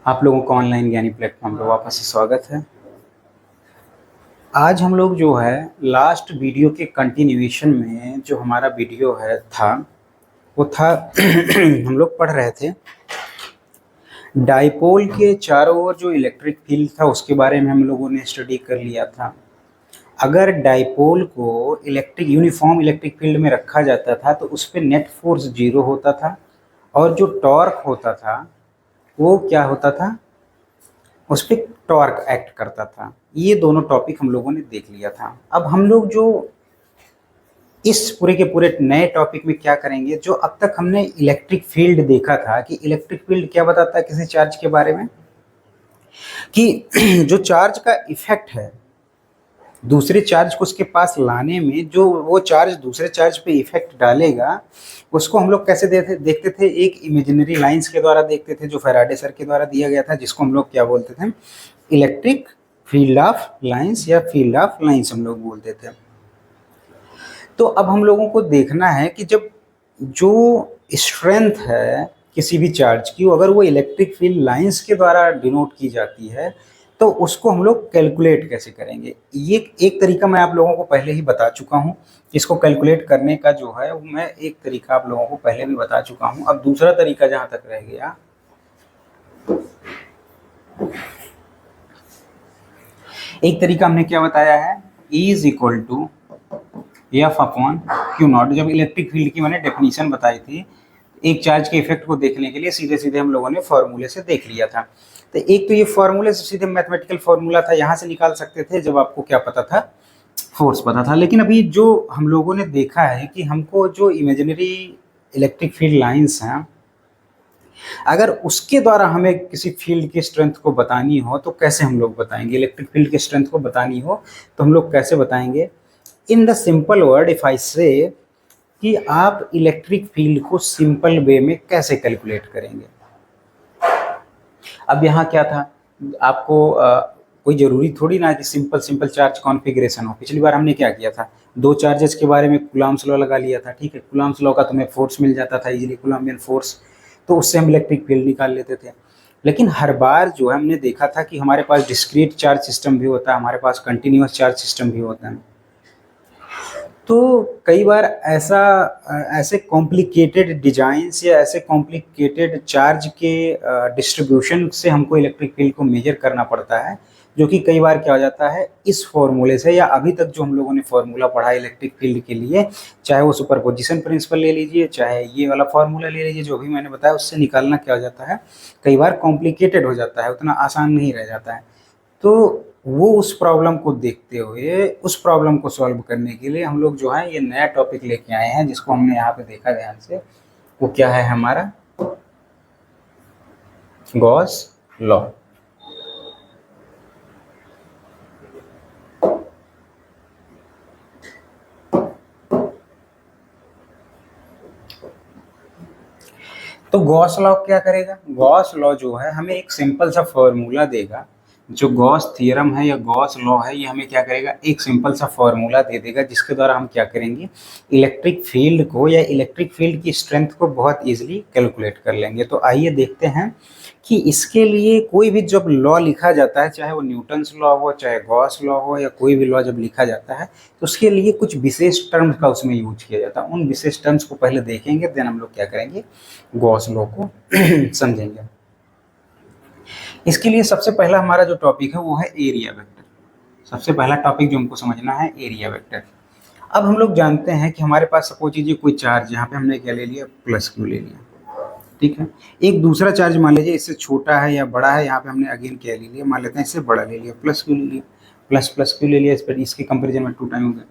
आप लोगों को ऑनलाइन ज्ञानी प्लेटफॉर्म पर वापस से स्वागत है। आज हम लोग जो है लास्ट वीडियो के कंटिन्यूएशन में जो हमारा वीडियो है था वो था हम लोग पढ़ रहे थे डाइपोल के चारों ओर जो इलेक्ट्रिक फील्ड था उसके बारे में हम लोगों ने स्टडी कर लिया था। अगर डाइपोल को यूनिफॉर्म इलेक्ट्रिक फील्ड में रखा जाता था तो उस पर नेट फोर्स 0 होता था और जो टॉर्क होता था वो क्या होता था, उस पर टॉर्क एक्ट करता था। ये दोनों टॉपिक हम लोगों ने देख लिया था। अब हम लोग जो इस पूरे के पूरे नए टॉपिक में क्या करेंगे, जो अब तक हमने इलेक्ट्रिक फील्ड देखा था कि इलेक्ट्रिक फील्ड क्या बताता है किसी चार्ज के बारे में, कि जो चार्ज का इफेक्ट है दूसरे चार्ज को उसके पास लाने में, जो वो चार्ज दूसरे चार्ज पे इफेक्ट डालेगा उसको हम लोग कैसे देखते थे, एक इमेजिनरी लाइंस के द्वारा देखते थे जो फैराडे सर के द्वारा दिया गया था, जिसको हम लोग क्या बोलते थे, इलेक्ट्रिक फील्ड ऑफ लाइंस या फील्ड ऑफ लाइंस हम लोग बोलते थे। तो अब हम लोगों को देखना है कि जब जो स्ट्रेंथ है किसी भी चार्ज की अगर वो इलेक्ट्रिक फील्ड लाइंस के द्वारा डिनोट की जाती है तो उसको हम लोग कैलकुलेट कैसे करेंगे। ये एक तरीका मैं आप लोगों को पहले ही बता चुका हूँ। इसको कैलकुलेट करने का जो है मैं एक तरीका आप लोगों को पहले भी बता चुका हूँ। अब दूसरा तरीका जहाँ तक रह गया, एक तरीका हमने क्या बताया है, E is equal to F upon q naught. जब इलेक्ट्रिक फील्ड की मैंने डेफिनेशन बताई थी एक चार्ज के इफेक्ट को देखने के लिए सीधे सीधे हम लोगों ने फॉर्मूले से देख लिया था। तो एक तो ये फॉर्मूले से सीधे मैथमेटिकल फॉर्मूला था, यहाँ से निकाल सकते थे जब आपको क्या पता था, फोर्स पता था। लेकिन अभी जो हम लोगों ने देखा है कि हमको जो इमेजिनरी इलेक्ट्रिक फील्ड लाइंस हैं अगर उसके द्वारा हमें किसी फील्ड की स्ट्रेंथ को बतानी हो तो कैसे हम लोग बताएंगे, इलेक्ट्रिक फील्ड की स्ट्रेंथ को बतानी हो तो हम लोग कैसे बताएंगे। In the simple word if I से कि आप इलेक्ट्रिक फील्ड को सिंपल वे में कैसे कैलकुलेट करेंगे। अब यहाँ क्या था, आपको कोई जरूरी थोड़ी ना कि सिंपल सिंपल चार्ज कॉन्फ़िगरेशन हो। पिछली बार हमने क्या किया था, दो चार्जेस के बारे में कूलम्ब्स लॉ लगा लिया था। ठीक है, कूलम्ब्स लॉ का तुम्हें फोर्स मिल जाता था इजीली, कूलम्बियन फोर्स, तो उससे हम इलेक्ट्रिक फील्ड निकाल लेते थे। लेकिन हर बार जो है हमने देखा था कि हमारे पास डिस्क्रीट चार्ज सिस्टम भी होता है, हमारे पास कंटिन्यूस चार्ज सिस्टम भी होता है। तो कई बार ऐसे कॉम्प्लिकेटेड डिजाइंस या ऐसे कॉम्प्लिकेटेड चार्ज के डिस्ट्रीब्यूशन से हमको इलेक्ट्रिक फील्ड को मेजर करना पड़ता है, जो कि कई बार क्या हो जाता है इस फॉर्मूले से या अभी तक जो हम लोगों ने फॉर्मूला पढ़ा इलेक्ट्रिक फील्ड के लिए, चाहे वो सुपरपोजिशन प्रिंसिपल ले लीजिए चाहे ये वाला फॉर्मूला ले लीजिए, जो भी मैंने बताया उससे निकालना क्या हो जाता है, कई बार कॉम्प्लिकेटेड हो जाता है, उतना आसान नहीं रह जाता है। तो वो उस प्रॉब्लम को देखते हुए उस प्रॉब्लम को सॉल्व करने के लिए हम लोग जो है ये नया टॉपिक लेके आए हैं, जिसको हमने यहाँ पे देखा ध्यान से, वो क्या है हमारा गॉस लॉ। तो गॉस लॉ क्या करेगा, गॉस लॉ जो है हमें एक सिंपल सा फॉर्मूला देगा। जो गॉस थ्योरम है या गॉस लॉ है ये हमें क्या करेगा, एक सिंपल सा फॉर्मूला दे देगा जिसके द्वारा हम क्या करेंगे, इलेक्ट्रिक फील्ड को या इलेक्ट्रिक फील्ड की स्ट्रेंथ को बहुत इजीली कैलकुलेट कर लेंगे। तो आइए देखते हैं कि इसके लिए कोई भी जब लॉ लिखा जाता है, चाहे वो न्यूटन्स लॉ हो चाहे गॉस लॉ हो या कोई भी लॉ जब लिखा जाता है तो उसके लिए कुछ विशेष टर्म्स का उसमें यूज किया जाता है। उन विशेष टर्म्स को पहले देखेंगे, देन हम लोग क्या करेंगे, गॉस लॉ को समझेंगे। इसके लिए सबसे पहला हमारा जो टॉपिक है वो है एरिया वेक्टर। सबसे पहला टॉपिक जो हमको समझना है एरिया वेक्टर। अब हम लोग जानते हैं कि हमारे पास सपोज कीजिए कोई चार्ज, यहाँ पे हमने क्या ले लिया, प्लस क्यू ले लिया। ठीक है, एक दूसरा चार्ज मान लीजिए इससे छोटा है या बड़ा है, यहाँ पे हमने अगेन क्या ले लिया, मान लेते हैं इससे बड़ा ले लिया, प्लस क्यू ले लिया, प्लस प्लस क्यू ले लिया, इस पर इसके कंपेरिजन में 2 टाइम हो गया।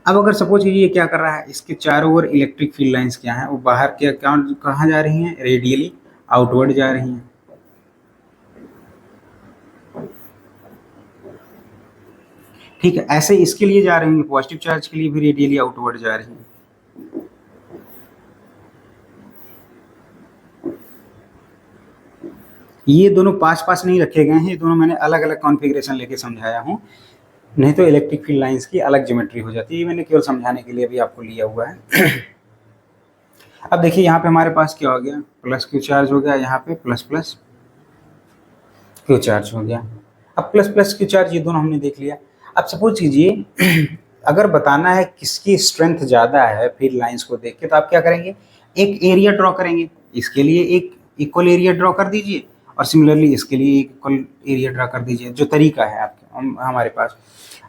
अब अगर सपोज कीजिए ये क्या कर रहा है, इसके चारों ओर इलेक्ट्रिक फील्ड लाइंस क्या है, वो बाहर क्या कहाँ जा रही हैं, रेडियली आउटवर्ड जा रही हैं। ठीक है, ऐसे इसके लिए जा रही हैं, पॉजिटिव चार्ज के लिए भी रेडियली आउटवर्ड जा रही हैं। ये दोनों पास पास नहीं रखे गए हैं, ये दोनों मैंने अलग अलग कॉन्फ़िगरेशन लेके समझाया हूँ, नहीं तो इलेक्ट्रिक फील्ड लाइंस की अलग ज्योमेट्री हो जाती है। ये मैंने केवल समझाने के लिए भी आपको लिया हुआ है। अब देखिए यहाँ पे हमारे पास क्या हो गया, प्लस क्यू चार्ज हो गया, यहाँ पे प्लस प्लस क्यू चार्ज हो गया। अब प्लस प्लस क्यू चार्ज ये दोनों हमने देख लिया। अब सपोज कीजिए अगर बताना है किसकी स्ट्रेंथ ज़्यादा है फील्ड लाइंस को देख के, तो आप क्या करेंगे, एक एरिया ड्रॉ करेंगे। इसके लिए एक इक्वल एरिया ड्रॉ कर दीजिए और सिमिलरली इसके लिए एक इक्वल एरिया ड्रॉ कर दीजिए, जो तरीका है आपके हमारे पास।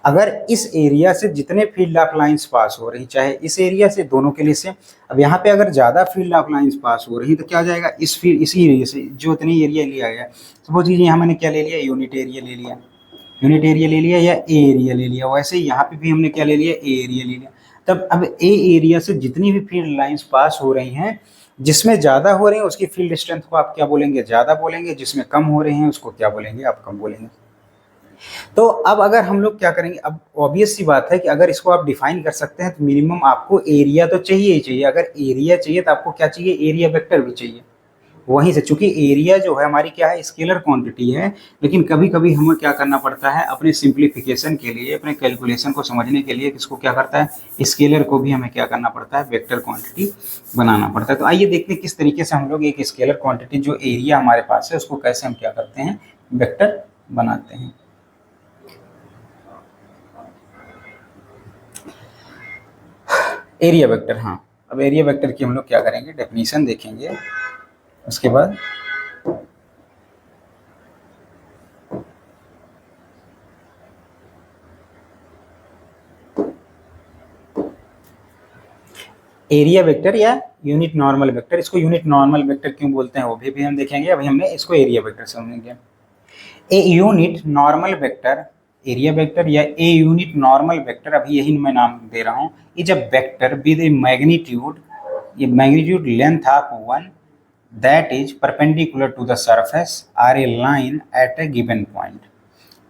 अगर इस एरिया से जितने फील्ड ऑफ लाइंस पास हो रही, चाहे इस एरिया से, दोनों के लिए सेम। अब यहाँ पे अगर ज़्यादा फील्ड ऑफ लाइंस पास हो रही तो क्या हो जाएगा, इसी एरिया से जो इतनी एरिया लिया गया, सपोज कीजिए यहाँ मैंने क्या ले लिया, यूनिट एरिया ले लिया, यूनिट एरिया ले लिया या ए एरिया ले लिया। वैसे ही यहाँ पे भी हमने क्या ले लिया, ए एरिया ले लिया। तब अब ए एरिया से जितनी भी फील्ड लाइंस पास हो रही हैं, जिसमें ज़्यादा हो रही हैं उसकी फील्ड स्ट्रेंथ को आप क्या बोलेंगे, ज़्यादा बोलेंगे। जिसमें कम हो रही हैं उसको क्या बोलेंगे, आप कम बोलेंगे। तो अब अगर हम लोग क्या करेंगे, अब ऑब्वियस सी बात है कि अगर इसको आप डिफाइन कर सकते हैं तो मिनिमम आपको एरिया तो चाहिए ही चाहिए। अगर एरिया चाहिए तो आपको क्या चाहिए, एरिया वेक्टर भी चाहिए। वहीं से, चूंकि एरिया जो है हमारी क्या है, स्केलर क्वांटिटी है, लेकिन कभी कभी हमें क्या करना पड़ता है, अपने सिंप्लीफिकेशन के लिए, अपने कैलकुलेशन को समझने के लिए किसको क्या करता है, स्केलर को भी हमें क्या करना पड़ता है, वेक्टर क्वांटिटी बनाना पड़ता है। तो आइए देखते हैं किस तरीके से हम लोग एक स्केलर क्वांटिटी जो एरिया हमारे पास है उसको कैसे हम क्या करते हैं, वेक्टर बनाते हैं। एरिया वेक्टर, हाँ। अब एरिया वेक्टर की हम लोग क्या करेंगे, डेफिनेशन देखेंगे, उसके बाद एरिया वेक्टर या यूनिट नॉर्मल वेक्टर, इसको यूनिट नॉर्मल वेक्टर क्यों बोलते हैं वो भी हम देखेंगे। अभी हमने इसको एरिया वेक्टर समझेंगे। A unit normal vector, area vector या ए यूनिट नॉर्मल वेक्टर, अभी यही मैं नाम दे रहा हूँ, is a vector with a magnitude, ये magnitude length of one that is perpendicular to the surface or a line at a given point.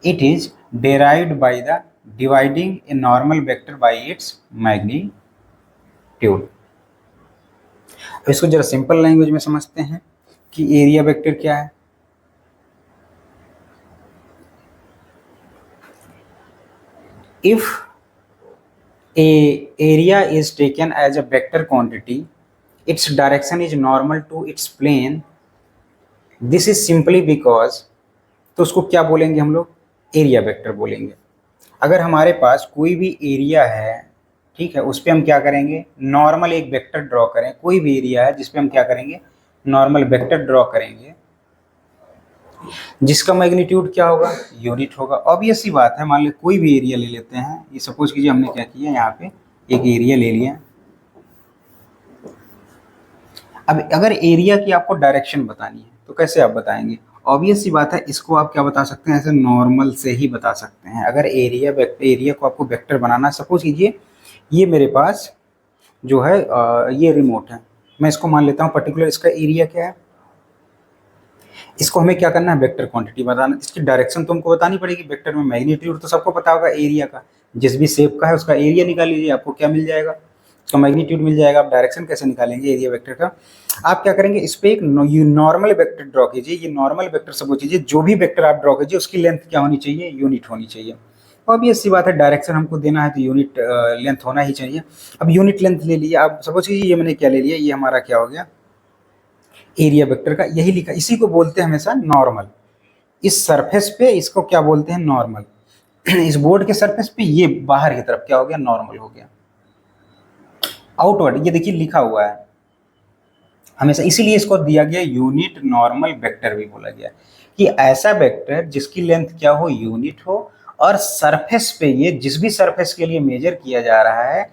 It is derived by the dividing a normal vector by its magnitude. इसको जरा simple language में समझते हैं कि area vector क्या है। If a area is taken as a vector quantity, its direction is normal to its plane. This is simply because, तो उसको क्या बोलेंगे हम लोग, एरिया वेक्टर बोलेंगे। अगर हमारे पास कोई भी एरिया है, ठीक है, उस पर हम क्या करेंगे, नॉर्मल एक वेक्टर ड्रॉ करें। कोई भी एरिया है जिस पे हम क्या करेंगे, नॉर्मल वेक्टर ड्रॉ करेंगे, जिसका मैग्नीट्यूड क्या होगा, यूनिट होगा। ऑब्वियस सी बात है, मान लीजिए कोई भी एरिया ले लेते हैं। ये सपोज कीजिए हमने क्या किया, यहाँ पे एक एरिया ले लिया। अब अगर एरिया की आपको डायरेक्शन बतानी है तो कैसे आप बताएंगे, ऑब्वियस सी बात है, इसको आप क्या बता सकते हैं, ऐसे नॉर्मल से ही बता सकते हैं। अगर एरिया को आपको वेक्टर बनाना, सपोज कीजिए ये मेरे पास जो है ये रिमोट है, मैं इसको मान लेता हूँ पर्टिकुलर, इसका एरिया क्या है। इसको हमें क्या करना है, वेक्टर क्वांटिटी बताना। इसकी डायरेक्शन तो हमको बतानी पड़ेगी। वेक्टर में मैग्नीट्यूड तो सबको पता होगा एरिया का, जिस भी शेप का है उसका एरिया निकाल लीजिए, आपको क्या मिल जाएगा, उसका मैग्नीट्यूड मिल जाएगा। आप डायरेक्शन कैसे निकालेंगे एरिया वेक्टर का, आप क्या करेंगे, इस पर एक नॉर्मल वेक्टर ड्रॉ कीजिए। ये नॉर्मल वेक्टर सपोज कीजिए, जो भी वेक्टर आप ड्रॉ कीजिए उसकी लेंथ क्या होनी चाहिए, यूनिट होनी चाहिए। ऑब्वियस सी बात है, डायरेक्शन हमको देना है तो यूनिट लेंथ होना ही चाहिए। अब यूनिट लेंथ ले लीजिए आप, सपोज कीजिए ये मैंने क्या ले लिया, ये हमारा क्या हो गया, एरिया वेक्टर का यही लिखा। इसी को बोलते हैं हमेशा नॉर्मल। इस सरफेस पे इसको क्या बोलते हैं, नॉर्मल। इस बोर्ड के सरफेस पे ये बाहर की तरफ क्या हो गया, नॉर्मल हो गया। आउटवर्ड ये देखिए लिखा हुआ है हमेशा, इसीलिए इसको दिया गया यूनिट नॉर्मल वेक्टर भी बोला गया, कि ऐसा वेक्टर जिसकी लेंथ क्या हो, यूनिट हो, और सरफेस पे ये जिस भी सरफेस के लिए मेजर किया जा रहा है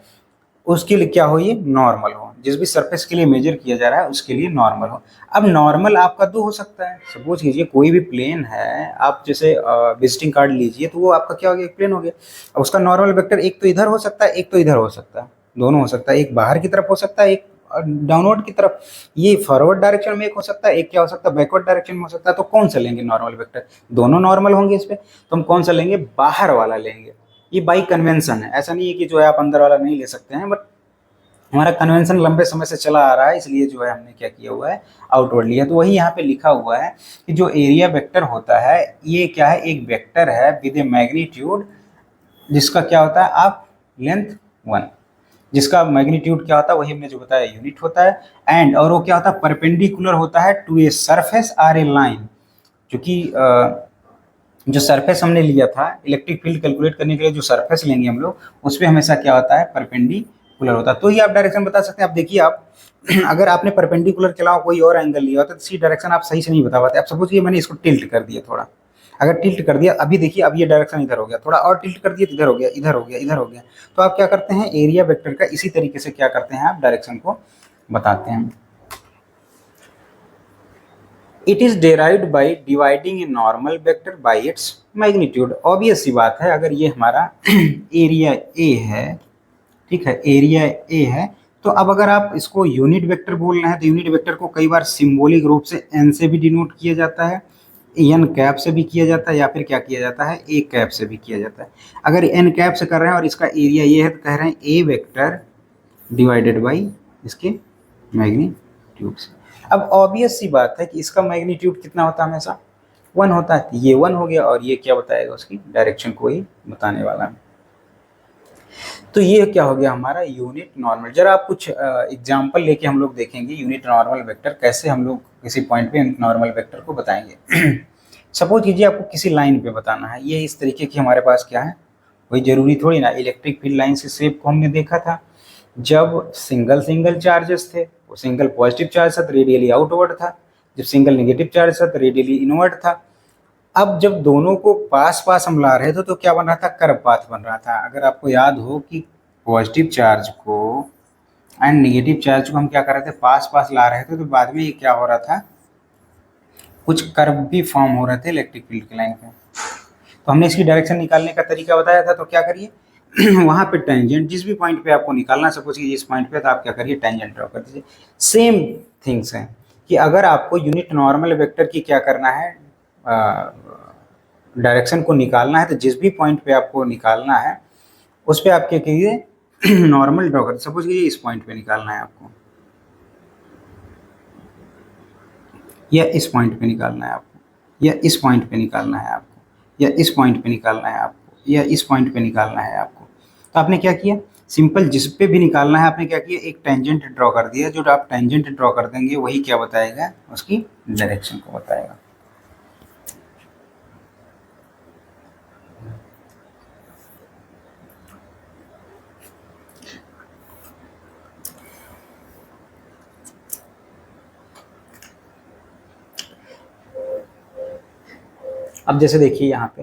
उसके लिए क्या हो, ये नॉर्मल हो। जिस भी सरफेस के लिए मेजर किया जा रहा है उसके लिए नॉर्मल हो। अब नॉर्मल आपका दो हो सकता है, सपोज कीजिए कोई भी प्लेन है, आप जैसे विजिटिंग कार्ड लीजिए तो वो आपका क्या हो गया, एक प्लेन हो गया। अब उसका नॉर्मल वेक्टर एक तो इधर हो सकता है, एक तो इधर हो सकता है, दोनों हो सकता है। एक बाहर की तरफ हो सकता है, एक डाउनवर्ड की तरफ। ये फॉरवर्ड डायरेक्शन में एक हो सकता है, एक क्या हो सकता है, बैकवर्ड डायरेक्शन में हो सकता है। तो कौन सा लेंगे नॉर्मल वेक्टर, दोनों नॉर्मल होंगे इस पे, तो हम कौन सा लेंगे, बाहर वाला लेंगे। ये बाई कन्वेंशन है, ऐसा नहीं है कि जो है आप अंदर वाला नहीं ले सकते हैं, बट हमारा कन्वेंशन लंबे समय से चला आ रहा है, इसलिए जो है हमने क्या किया हुआ है, आउटवर्ड लिया। तो वही यहाँ पे लिखा हुआ है कि जो एरिया वेक्टर होता है ये क्या है, एक वेक्टर है विद ए मैग्नीट्यूड, जिसका क्या होता है, आप लेंथ 1, जिसका मैग्नीट्यूड क्या होता है, वही हमने जो बताया यूनिट होता है। एंड और वो क्या होता है, परपेंडिकुलर होता है to a surface or a line, क्योंकि जो सरफेस हमने लिया था इलेक्ट्रिक फील्ड कैलकुलेट करने के लिए, जो सरफेस लेंगे हम लोग उस पर हमेशा क्या होता है, परपेंडिकुलर होता है। तो ही आप डायरेक्शन बता सकते हैं। आप देखिए, आप अगर आपने परपेंडिकुलर के अलावा कोई और एंगल लिया होता तो सी डायरेक्शन आप सही से नहीं बता पाते। आप सपोज ये मैंने इसको टिल्ट कर दिया थोड़ा, अगर टिल्ट कर दिया, अभी देखिए अब ये डायरेक्शन इधर हो गया, थोड़ा और टिल्ट कर दिया तो इधर हो गया, इधर हो गया, इधर हो गया। तो आप क्या करते हैं, एरिया वेक्टर का इसी तरीके से क्या करते हैं, आप डायरेक्शन को बताते हैं। It is derived by dividing a normal vector by its magnitude. Obvious सी बात है, अगर ये हमारा एरिया ए है, ठीक है, एरिया ए है, तो अब अगर आप इसको यूनिट वेक्टर बोलना है तो यूनिट वेक्टर को कई बार सिंबॉलिक रूप से एन से भी डिनोट किया जाता है, एन कैप से भी किया जाता है, या फिर क्या किया जाता है, ए कैप से भी किया जाता है। अगर एन कैप से कर रहे हैं और इसका एरिया ये है तो कह रहे हैं ए वेक्टर डिवाइडेड बाई इसके मैग्नीट्यूड से। अब ऑब्वियस सी बात है कि इसका मैग्नीट्यूड कितना होता है, हमेशा 1 होता है। ये 1 हो गया और ये क्या बताएगा, उसकी डायरेक्शन को ही बताने वाला है। तो ये क्या हो गया हमारा यूनिट नॉर्मल। जरा आप कुछ एग्जांपल लेके हम लोग देखेंगे यूनिट नॉर्मल वेक्टर कैसे हम लोग किसी पॉइंट पे यूनिट नॉर्मल वेक्टर को बताएंगे। सपोज कीजिए आपको किसी लाइन पे बताना है, ये इस तरीके की हमारे पास क्या है, कोई जरूरी थोड़ी ना इलेक्ट्रिक फील्ड लाइन से शेप को हमने देखा था। जब सिंगल सिंगल चार्जेस थे, वो सिंगल पॉजिटिव चार्ज था तो रेडियली आउटवर्ड था, जब सिंगल नेगेटिव चार्ज था तो रेडियली इनवर्ड था। अब जब दोनों को पास पास हम ला रहे थे तो क्या बन रहा था, कर्व पाथ बन रहा था। अगर आपको याद हो कि पॉजिटिव चार्ज को एंड नेगेटिव चार्ज को हम क्या कर रहे थे, पास पास ला रहे थे, तो बाद में ये क्या हो रहा था, कुछ कर्व भी फॉर्म हो रहे थे इलेक्ट्रिक फील्ड की लाइन पे। तो हमने इसकी डायरेक्शन निकालने का तरीका बताया था। तो क्या करिए, वहां पे टेंजेंट जिस भी पॉइंट पे आपको निकालना, सपोज कि इस पॉइंट पे, तो आप क्या करिए, टेंजेंट ड्रॉ कर दीजिए। सेम थिंग्स हैं कि अगर आपको यूनिट नॉर्मल वेक्टर की क्या करना है, डायरेक्शन को निकालना है, तो जिस भी पॉइंट पे आपको निकालना है उस पे आप क्या कीजिए, नॉर्मल ड्रॉ कर। सपोज कीजिए इस पॉइंट पे निकालना है आपको, या इस पॉइंट पे निकालना है आपको, या इस पॉइंट पे निकालना है आपको, या इस पॉइंट पे निकालना है आपको, या इस पॉइंट पे निकालना है आपको। तो आपने क्या किया, सिंपल जिस पे भी निकालना है आपने क्या किया, एक टेंजेंट ड्रॉ कर दिया। जो आप टेंजेंट ड्रॉ कर देंगे वही क्या बताएगा, उसकी डायरेक्शन को बताएगा। अब जैसे देखिए यहाँ पे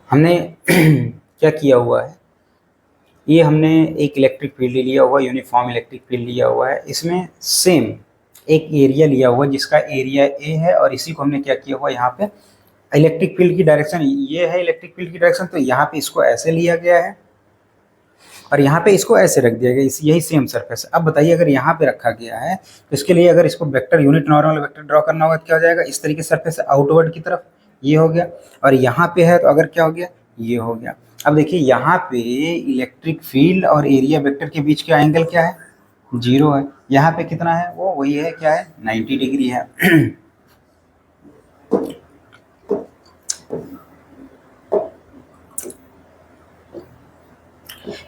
हमने क्या किया हुआ है, ये हमने एक इलेक्ट्रिक फील्ड लिया हुआ, यूनिफॉर्म इलेक्ट्रिक फील्ड लिया हुआ है। इसमें सेम एक एरिया लिया हुआ जिसका एरिया ए है, और इसी को हमने क्या किया हुआ, यहाँ पे इलेक्ट्रिक फील्ड की डायरेक्शन ये है, इलेक्ट्रिक फील्ड की डायरेक्शन, तो यहाँ पे इसको ऐसे लिया गया है और यहाँ पे इसको ऐसे रख दिया गया, यही सेम सरफेस। अब बताइए अगर यहाँ पे रखा गया है तो इसके लिए अगर इसको vector, unit normal vector draw करना होगा तो क्या हो जाएगा, इस तरीके से सरफेस आउटवर्ड की तरफ ये हो गया, और यहाँ पे है तो अगर क्या हो गया, ये हो गया। अब देखिए यहाँ पे इलेक्ट्रिक फील्ड और एरिया वेक्टर के बीच का एंगल क्या है, 0 है। यहाँ पे कितना है, वो वही है, क्या है, 90 डिग्री है।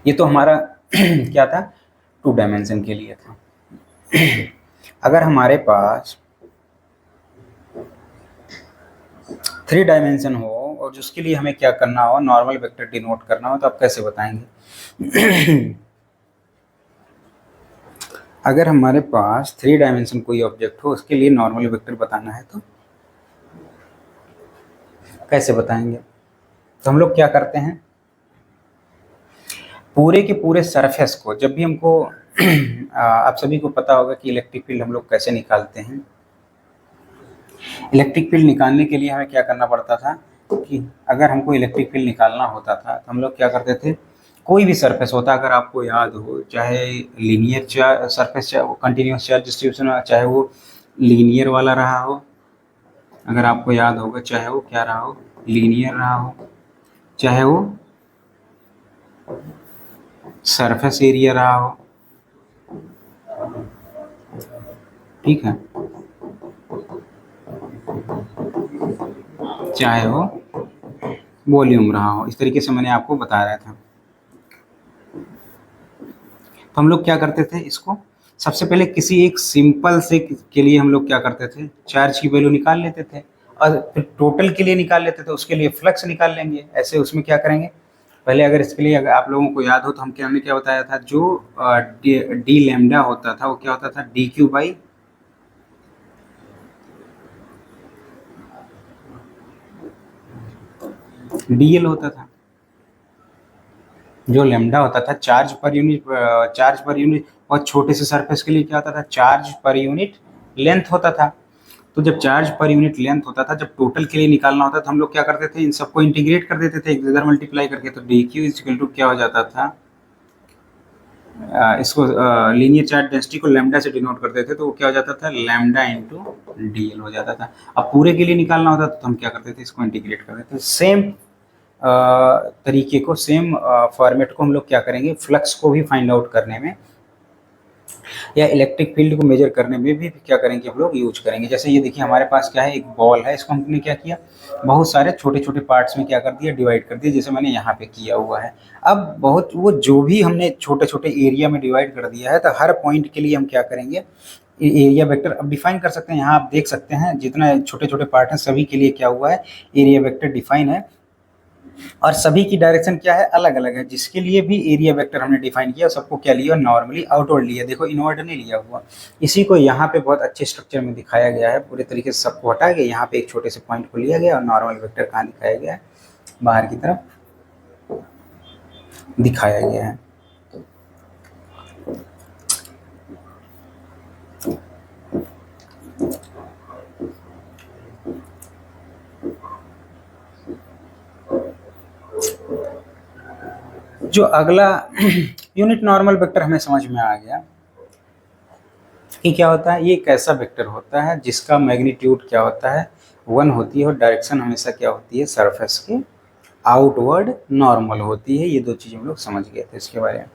ये तो हमारा क्या था, 2 डायमेंशन के लिए था। अगर हमारे पास 3 डायमेंशन हो और जिसके लिए हमें क्या करना हो, नॉर्मल वेक्टर डिनोट करना हो, तो आप कैसे बताएंगे? अगर हमारे पास 3 डायमेंशन कोई ऑब्जेक्ट हो, उसके लिए नॉर्मल वेक्टर बताना है तो कैसे बताएंगे? तो हम लोग क्या करते हैं, पूरे के पूरे सरफेस को, जब भी हमको आप सभी को पता होगा कि इलेक्ट्रिक फील्ड हम लोग कैसे निकालते हैं। इलेक्ट्रिक फील्ड निकालने के लिए हमें क्या करना पड़ता था कि अगर हमको इलेक्ट्रिक फील्ड निकालना होता था तो हम लोग क्या करते थे, कोई भी सरफेस होता, अगर आपको याद हो, चाहे लीनियर चार्ज सरफेस, चाहे वो कंटिन्यूस चार्ज डिस्ट्रीब्यूशन, चाहे वो लीनियर वाला रहा हो, अगर आपको याद होगा, चाहे वो क्या रहा हो, लीनियर रहा हो, चाहे वो सरफेस एरिया रहा हो, ठीक है, चाहे वो वॉल्यूम रहा हो, इस तरीके से मैंने आपको बता रहा था। तो हम लोग क्या करते थे, इसको सबसे पहले किसी एक सिंपल से के लिए हम लोग क्या करते थे, चार्ज की वैल्यू निकाल लेते थे और फिर टोटल के लिए निकाल लेते थे, उसके लिए फ्लक्स निकाल लेंगे। ऐसे उसमें क्या करेंगे, पहले अगर इसके लिए अगर आप लोगों को याद हो तो हमने क्या बताया था, जो डी लैम्डा होता था वो क्या होता था, D Q by D L होता था। जो लैम्डा होता था चार्ज पर यूनिट, और छोटे से सरफेस के लिए क्या होता था, चार्ज पर यूनिट लेंथ होता था। तो जब चार्ज पर यूनिट लेंथ होता था, जब टोटल के लिए निकालना होता था, हम लोग क्या करते थे, इन सबको इंटीग्रेट कर देते थे एक जगह मल्टीप्लाई करके। तो d q is equal to क्या हो जाता था, इसको लीनियर चार्ज डेंसिटी को लैम्डा से डिनोट करते थे, तो वो क्या हो जाता था, लैम्डा इंटू डी एल हो जाता था। अब पूरे के लिए निकालना होता था तो हम क्या करते थे, इसको इंटीग्रेट कर देते थे। सेम तरीके को, सेम फॉर्मेट को हम लोग क्या करेंगे, फ्लक्स को भी फाइंड आउट करने में या इलेक्ट्रिक फील्ड को मेजर करने में भी क्या करेंगे, हम लोग यूज करेंगे। जैसे ये देखिए हमारे पास क्या है, एक बॉल है, इसको हमने क्या किया, बहुत सारे छोटे छोटे पार्ट्स में क्या कर दिया, डिवाइड कर दिया, जैसे मैंने यहाँ पे किया हुआ है। अब बहुत वो जो भी हमने छोटे छोटे एरिया में डिवाइड कर दिया है, तो हर पॉइंट के लिए हम क्या करेंगे, एरिया वेक्टर अब डिफाइन कर सकते हैं। यहाँ आप देख सकते हैं जितना छोटे छोटे पार्ट हैं सभी के लिए क्या हुआ है, एरिया वेक्टर डिफाइन है, और सभी की डायरेक्शन क्या है, अलग अलग है। जिसके लिए भी एरिया वेक्टर हमने डिफाइन किया, सबको क्या लिया, नॉर्मली आउटवर्ड लिया, देखो इनवर्ड नहीं लिया हुआ। इसी को यहाँ पे बहुत अच्छे स्ट्रक्चर में दिखाया गया है, पूरे तरीके से सबको हटा के यहाँ पे एक छोटे से पॉइंट को लिया गया और नॉर्मल वेक्टर कहाँ दिखाया गया है, बाहर की तरफ दिखाया गया है। जो अगला यूनिट नॉर्मल वेक्टर हमें समझ में आ गया कि क्या होता है, ये एक ऐसा वेक्टर होता है जिसका मैग्नीट्यूड क्या होता है, 1 होती है, और डायरेक्शन हमेशा क्या होती है, सरफेस के आउटवर्ड नॉर्मल होती है। ये दो चीज़ हम लोग समझ गए थे इसके बारे में।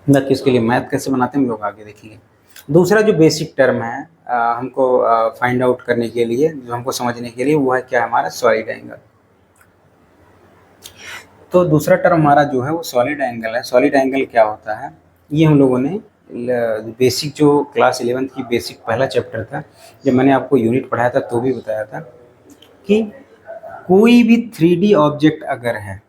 बाकी इसके लिए मैथ कैसे बनाते हैं हम लोग आगे देखेंगे। दूसरा जो बेसिक टर्म है हमको फाइंड आउट करने के लिए, जो हमको समझने के लिए, वो है क्या, हमारा सॉलिड एंगल। तो दूसरा टर्म हमारा जो है वो सॉलिड एंगल है। सॉलिड एंगल क्या होता है, ये हम लोगों ने बेसिक जो क्लास 11th की बेसिक पहला चैप्टर था, जब मैंने आपको यूनिट पढ़ाया था तो भी बताया था कि कोई भी 3D ऑब्जेक्ट अगर है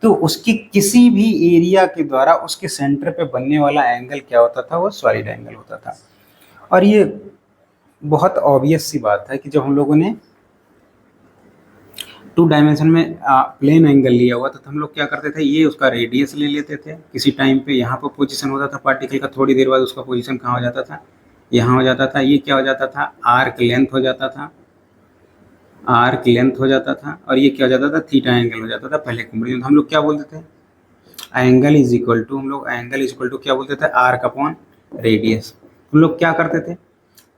तो उसकी किसी भी एरिया के द्वारा उसके सेंटर पे बनने वाला एंगल क्या होता था, वो सॉलिड एंगल होता था। और ये बहुत ऑब्वियस सी बात है कि जब हम लोगों ने 2 डायमेंशन में प्लेन एंगल लिया हुआ था, तो हम लोग क्या करते थे, ये उसका रेडियस ले लेते थे। किसी टाइम पे यहाँ पर पोजीशन होता था पार्टिकल का, थोड़ी देर बाद उसका पोजीशन कहाँ हो जाता था, यहाँ हो जाता था। ये क्या हो जाता था, आर्क लेंथ हो जाता था, आर्क लेंथ हो जाता था। और ये क्या हो जाता था, थीटा एंगल हो जाता था। पहले कंपेरिजन हम लोग क्या बोलते थे, एंगल इज इक्वल टू, हम लोग एंगल इज इक्वल टू क्या बोलते थे, आर्क अपॉन रेडियस। हम लोग क्या करते थे,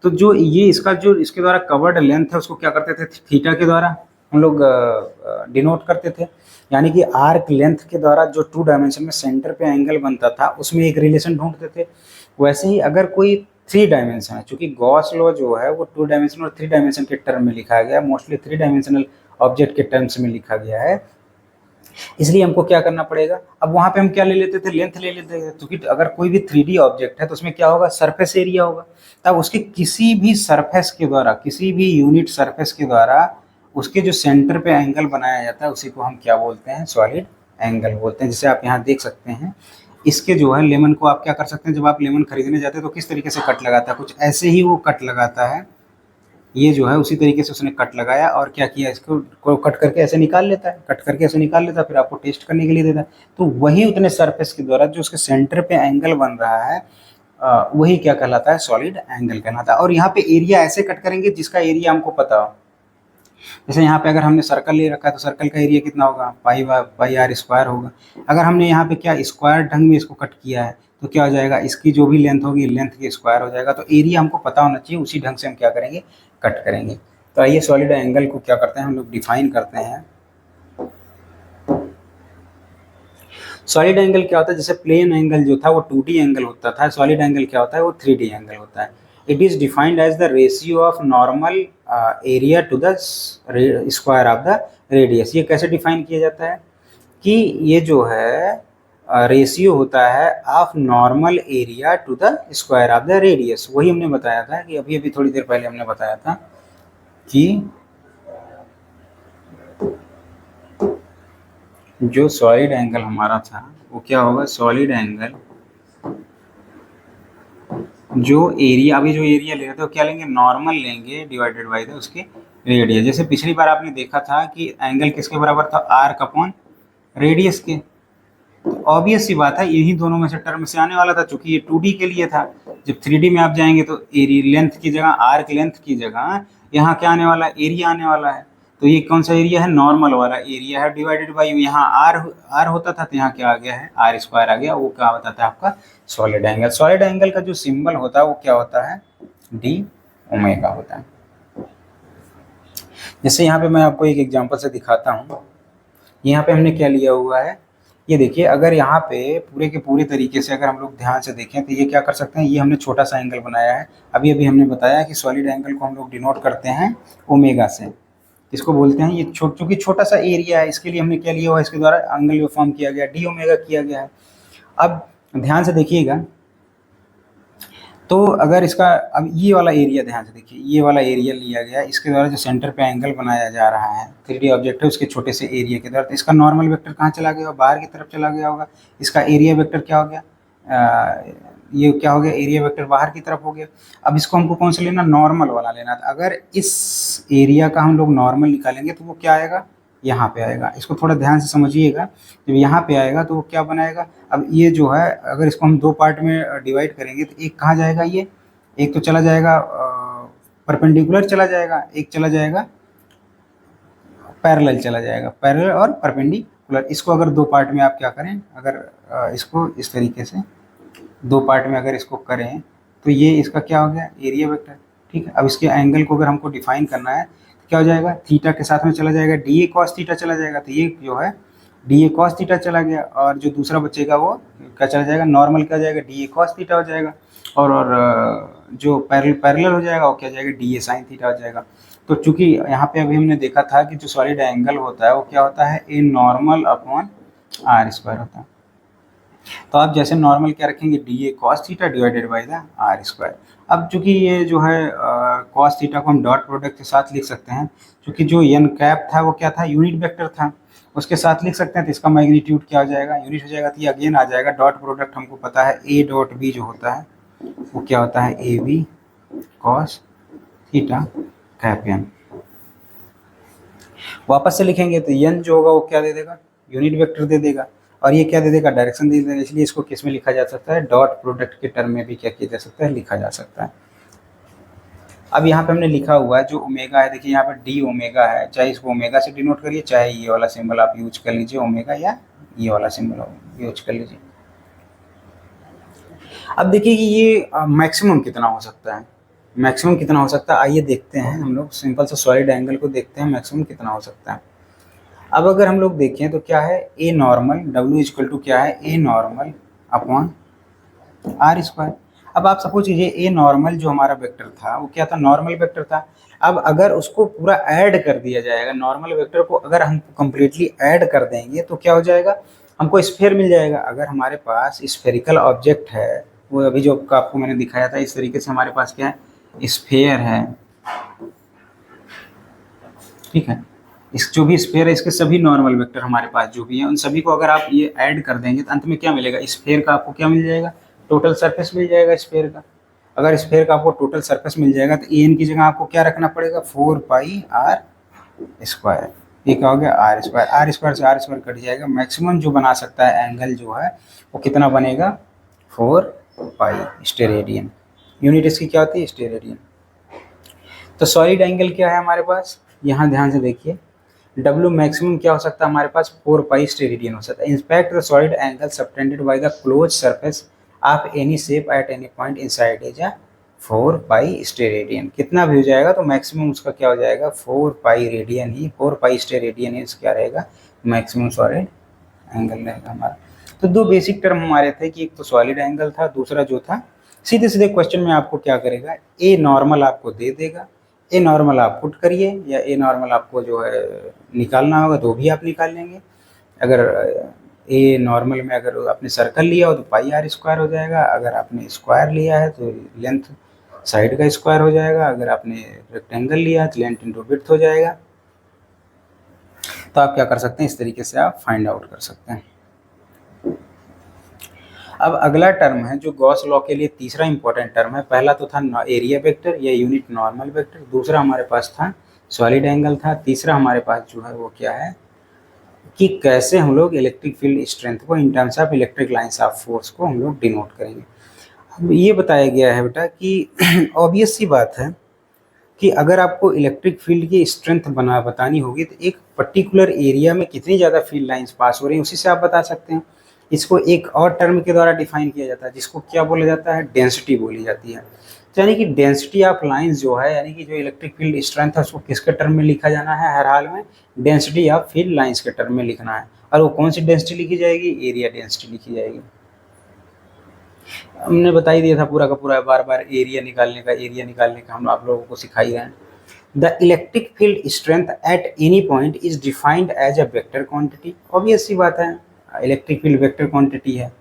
तो जो ये इसका जो इसके द्वारा कवर्ड लेंथ है उसको क्या करते थे, थीटा के द्वारा हम लोग डिनोट करते थे। यानी कि आर्क लेंथ के द्वारा जो 2 डायमेंशन में सेंटर पे एंगल बनता था उसमें एक रिलेशन ढूंढते थे। वैसे ही अगर कोई 3 डायमेंशन है, चूंकि गॉस लॉ जो है वो 2 डायमेंशन और 3 डायमेंशन के टर्म में लिखा गया है, मोस्टली 3 डायमेंशनल ऑब्जेक्ट के टर्म्स में लिखा गया है, इसलिए हमको क्या करना पड़ेगा, अब वहाँ पे हम क्या ले लेते थे, लेंथ ले लेते थे। क्योंकि अगर कोई भी 3D ऑब्जेक्ट है तो उसमें क्या होगा, सरफेस एरिया होगा। तब उसके किसी भी सरफेस के द्वारा, किसी भी यूनिट सरफेस के द्वारा उसके जो सेंटर पे एंगल बनाया जाता है उसी को हम क्या बोलते हैं, सॉलिड एंगल बोलते हैं। जैसे आप यहाँ देख सकते हैं, इसके जो है लेमन को आप क्या कर सकते हैं, जब आप लेमन खरीदने जाते हैं तो किस तरीके से कट लगाता है, कुछ ऐसे ही वो कट लगाता है। ये जो है उसी तरीके से उसने कट लगाया और क्या किया, इसको को कट करके ऐसे निकाल लेता है, कट करके ऐसे निकाल लेता है, फिर आपको टेस्ट करने के लिए देता है। तो वही उतने सरफेस के द्वारा जो उसके सेंटर पे एंगल बन रहा है वही क्या कहलाता है, सॉलिड एंगल कहलाता है। और यहाँ पे एरिया ऐसे कट करेंगे जिसका एरिया हमको पता हो। जैसे यहाँ पे अगर हमने सर्कल ले रखा है तो सर्कल का एरिया कितना होगा, पाई आर स्क्वायर होगा। अगर हमने यहाँ पे क्या स्क्वायर ढंग में इसको कट किया है तो क्या हो जाएगा, इसकी जो भी लेंथ होगी लेंथ के स्क्वायर हो जाएगा। तो एरिया हमको पता होना चाहिए, उसी ढंग से हम क्या करेंगे, कट करेंगे। तो आइए सॉलिड एंगल को क्या करते हैं, हम लोग डिफाइन करते हैं। सॉलिड एंगल क्या होता है, जैसे प्लेन एंगल जो था वो 2D एंगल होता था, सॉलिड एंगल क्या होता है, वो 3D एंगल होता है। It is defined as the ratio of normal area to the square of the radius. ये कैसे डिफाइन किया जाता है कि ये जो है रेशियो होता है of normal area to the square of the radius. वही हमने बताया था कि अभी अभी थोड़ी देर पहले हमने बताया था कि जो सॉलिड एंगल हमारा था वो क्या होगा, सॉलिड एंगल जो एरिया, अभी जो एरिया ले रहे थे वो क्या लेंगे, नॉर्मल लेंगे डिवाइडेड बाय द उसके रेडियस। जैसे पिछली बार आपने देखा था कि एंगल किसके बराबर था, आर्क अपॉन रेडियस के। तो ऑब्वियस सी बात है यही दोनों में से टर्म से आने वाला था, चूंकि ये 2D के लिए था। जब 3D में आप जाएंगे तो एरिया लेंथ की जगह, आर्क लेंथ की जगह यहाँ क्या आने वाला है, एरिया आने वाला है। तो ये कौन सा एरिया है, नॉर्मल वाला एरिया है, डिवाइडेड बाई यहाँ आर होता था तो यहाँ क्या आ गया है, आर स्क्वायर आ गया। वो क्या होता था आपका सॉलिड एंगल। सॉलिड एंगल का जो सिंबल होता है वो क्या होता है, डी ओमेगा होता है। जैसे यहाँ पे मैं आपको एक एग्जांपल से दिखाता हूँ। यहाँ पे हमने क्या लिया हुआ है, ये देखिए, अगर यहाँ पे पूरे के पूरे तरीके से अगर हम लोग ध्यान से देखें तो ये क्या कर सकते हैं, ये हमने छोटा सा एंगल बनाया है। अभी अभी हमने बताया कि सॉलिड एंगल को हम लोग डिनोट करते हैं ओमेगा से। इसको बोलते हैं, ये चूंकि छोटा सा एरिया है इसके लिए हमने क्या लिया हुआ, इसके द्वारा एंगल फॉर्म किया गया, डी ओमेगा किया गया है। अब ध्यान से देखिएगा, तो अगर इसका, अब ये वाला एरिया ध्यान से देखिए, ये वाला एरिया लिया गया, इसके द्वारा जो सेंटर पे एंगल बनाया जा रहा है 3D ऑब्जेक्ट है उसके छोटे से एरिया के द्वारा, तो इसका नॉर्मल वेक्टर कहाँ चला गया, बाहर की तरफ चला गया होगा। इसका एरिया वेक्टर क्या हो गया, ये क्या हो गया, एरिया वेक्टर बाहर की तरफ हो गया। अब इसको हमको कौन सा लेना, नॉर्मल वाला लेना था। अगर इस एरिया का हम लोग नॉर्मल निकालेंगे तो वो क्या आएगा, यहाँ पे आएगा। इसको थोड़ा ध्यान से समझिएगा, जब यहाँ पे आएगा तो वो क्या बनाएगा, अब ये जो है अगर इसको हम दो पार्ट में डिवाइड करेंगे तो एक कहाँ जाएगा, ये एक तो चला जाएगा परपेंडिकुलर चला जाएगा, एक चला जाएगा पैरेलल चला जाएगा, पैरेलल और परपेंडिकुलर। इसको अगर दो पार्ट में आप क्या करें, अगर इसको इस तरीके से दो पार्ट में अगर इसको करें तो ये इसका क्या हो गया, एरिया वेक्टर। ठीक है, अब इसके एंगल को अगर हमको डिफाइन करना है तो क्या हो जाएगा, थीटा के साथ में चला जाएगा, डी ए कॉस थीटा चला जाएगा। तो ये जो है डी ए कॉस थीटा चला गया, और जो दूसरा बचेगा वो क्या चला जाएगा, नॉर्मल क्या हो जाएगा, डी ए कॉस थीटा हो जाएगा। और जो पैरेलल हो जाएगा वो क्या जाएगा, डी ए साइन थीटा हो जाएगा। तो चूंकि यहाँ पे अभी हमने देखा था कि जो सॉलिड एंगल होता है वो क्या होता है, A normal upon r square होता है। तो आप जैसे नॉर्मल क्या रखेंगे, d A cos theta divided by the r square. अब चूंकि ये जो है कॉस थीटा को हम डॉट प्रोडक्ट के साथ लिख सकते हैं, क्योंकि जो एन कैप था वो क्या था, यूनिट वेक्टर था, उसके साथ लिख सकते हैं। तो इसका मैग्नीट्यूड क्या हो जाएगा, यूनिट हो जाएगा। तो ये अगेन आ जाएगा डॉट प्रोडक्ट, हमको पता है ए डॉट बी जो होता है वो क्या होता है, A B cos theta cap n. वापस से लिखेंगे तो एन जो होगा वो क्या दे देगा, यूनिट वेक्टर दे देगा, और ये क्या दे देगा, डायरेक्शन दे देगा। इसलिए इसको किस में लिखा जा सकता है, डॉट प्रोडक्ट के टर्म में भी क्या किया जा सकता है, लिखा जा सकता है। अब यहाँ पे हमने लिखा हुआ है जो ओमेगा है, देखिए यहाँ पर डी ओमेगा है, चाहे इसको ओमेगा से डिनोट करिए, चाहे ये वाला सिंबल आप यूज कर लीजिए ओमेगा, या ये वाला सिंबल यूज कर लीजिए। अब देखिए कि ये मैक्सिमम कितना हो सकता है, मैक्सिमम कितना हो सकता है, आइए देखते हैं। हम लोग सिंपल सा सॉलिड एंगल को देखते हैं, मैक्सिमम कितना हो सकता है। अब अगर हम लोग देखें तो क्या है, A normal, W equal to क्या है, A normal upon r square. अब आप सपोज कीजिए ए नॉर्मल जो हमारा वेक्टर था वो क्या था, नॉर्मल वेक्टर था। अब अगर उसको पूरा ऐड कर दिया जाएगा, नॉर्मल वेक्टर को अगर हम कंप्लीटली ऐड कर देंगे तो क्या हो जाएगा, हमको स्फीयर मिल जाएगा। अगर हमारे पास स्फेरिकल ऑब्जेक्ट है, वो अभी जो आपको मैंने दिखाया था इस तरीके से हमारे पास क्या है, स्फीयर है। ठीक है, इस जो भी स्फीयर है इसके सभी नॉर्मल वेक्टर हमारे पास जो भी है उन सभी को अगर आप ये ऐड कर देंगे तो अंत में क्या मिलेगा, स्फीयर का आपको क्या मिल जाएगा, टोटल सरफेस मिल जाएगा स्फीयर का। अगर स्फीयर का आपको टोटल सरफेस मिल जाएगा तो ए एन की जगह आपको क्या रखना पड़ेगा, 4 पाई आर स्क्वायर। ये क्या हो गया, आर स्क्वायर, आर स्क्वायर से आर स्क्वायर कट जाएगा। मैक्सिमम जो बना सकता है एंगल जो है वो कितना बनेगा, 4 पाई स्टेरेडियन। यूनिट इसकी क्या होती है, स्टेरेडियन। तो सॉलिड एंगल क्या है हमारे पास, यहाँ ध्यान से देखिए, W मैक्सिमम क्या हो सकता है हमारे पास, 4 पाई स्टेरेडियन हो सकता है। Inspect the solid angle subtended by the close surface of any shape eight any point inside is 4 pi steradian. कितना भी हो जाएगा तो मैक्सिमम उसका क्या हो जाएगा, 4 पाई रेडियन ही, 4 पाई स्टेरेडियन ही क्या रहेगा, मैक्सिमम सॉलिड एंगल रहेगा हमारा। तो दो बेसिक टर्म हमारे थे कि एक तो सॉलिड एंगल था, दूसरा जो था सीधे सीधे क्वेश्चन में आपको क्या करेगा, ए नॉर्मल आपको दे देगा, ए नॉर्मल आप पुट करिए, या ए नॉर्मल आपको जो है निकालना होगा तो भी आप निकाल लेंगे। अगर ए नॉर्मल में अगर आपने सर्कल लिया हो तो पाई आर स्क्वायर हो जाएगा, अगर आपने स्क्वायर लिया है तो लेंथ साइड का स्क्वायर हो जाएगा, अगर आपने रेक्टेंगल लिया तो लेंथ इंटू विड्थ हो जाएगा। तो आप क्या कर सकते हैं, इस तरीके से आप फाइंड आउट कर सकते हैं। अब अगला टर्म है जो गॉस लॉ के लिए तीसरा इंपॉर्टेंट टर्म है। पहला तो था एरिया वेक्टर या यूनिट नॉर्मल वेक्टर, दूसरा हमारे पास था सॉलिड एंगल था, तीसरा हमारे पास जो है वो क्या है कि कैसे हम लोग इलेक्ट्रिक फील्ड स्ट्रेंथ को in terms of electric lines of force को हम लोग डिनोट करेंगे। अब ये बताया गया है बेटा कि ऑब्वियस सी बात है कि अगर आपको इलेक्ट्रिक फील्ड की स्ट्रेंथ बतानी होगी तो एक पर्टिकुलर एरिया में कितनी ज़्यादा फील्ड लाइंस पास हो रही हैं उसी से आप बता सकते हैं। इसको एक और टर्म के द्वारा डिफाइन किया जाता है जिसको क्या बोला जाता है, डेंसिटी बोली जाती है। तो यानी कि डेंसिटी ऑफ लाइंस जो है, यानी कि जो इलेक्ट्रिक फील्ड स्ट्रेंथ है उसको किसके टर्म में लिखा जाना है, हर हाल में डेंसिटी ऑफ फील्ड लाइंस के टर्म में लिखना है। और वो कौन सी डेंसिटी लिखी जाएगी, एरिया डेंसिटी लिखी जाएगी। हमने बता ही दिया था पूरा का पूरा, बार बार एरिया निकालने का हम आप लोगों को सिखा ही रहे हैं। The electric field strength at any point is defined as a vector quantity. Obvious सी बात है, इलेक्ट्रिक फील्ड वेक्टर क्वांटिटी है।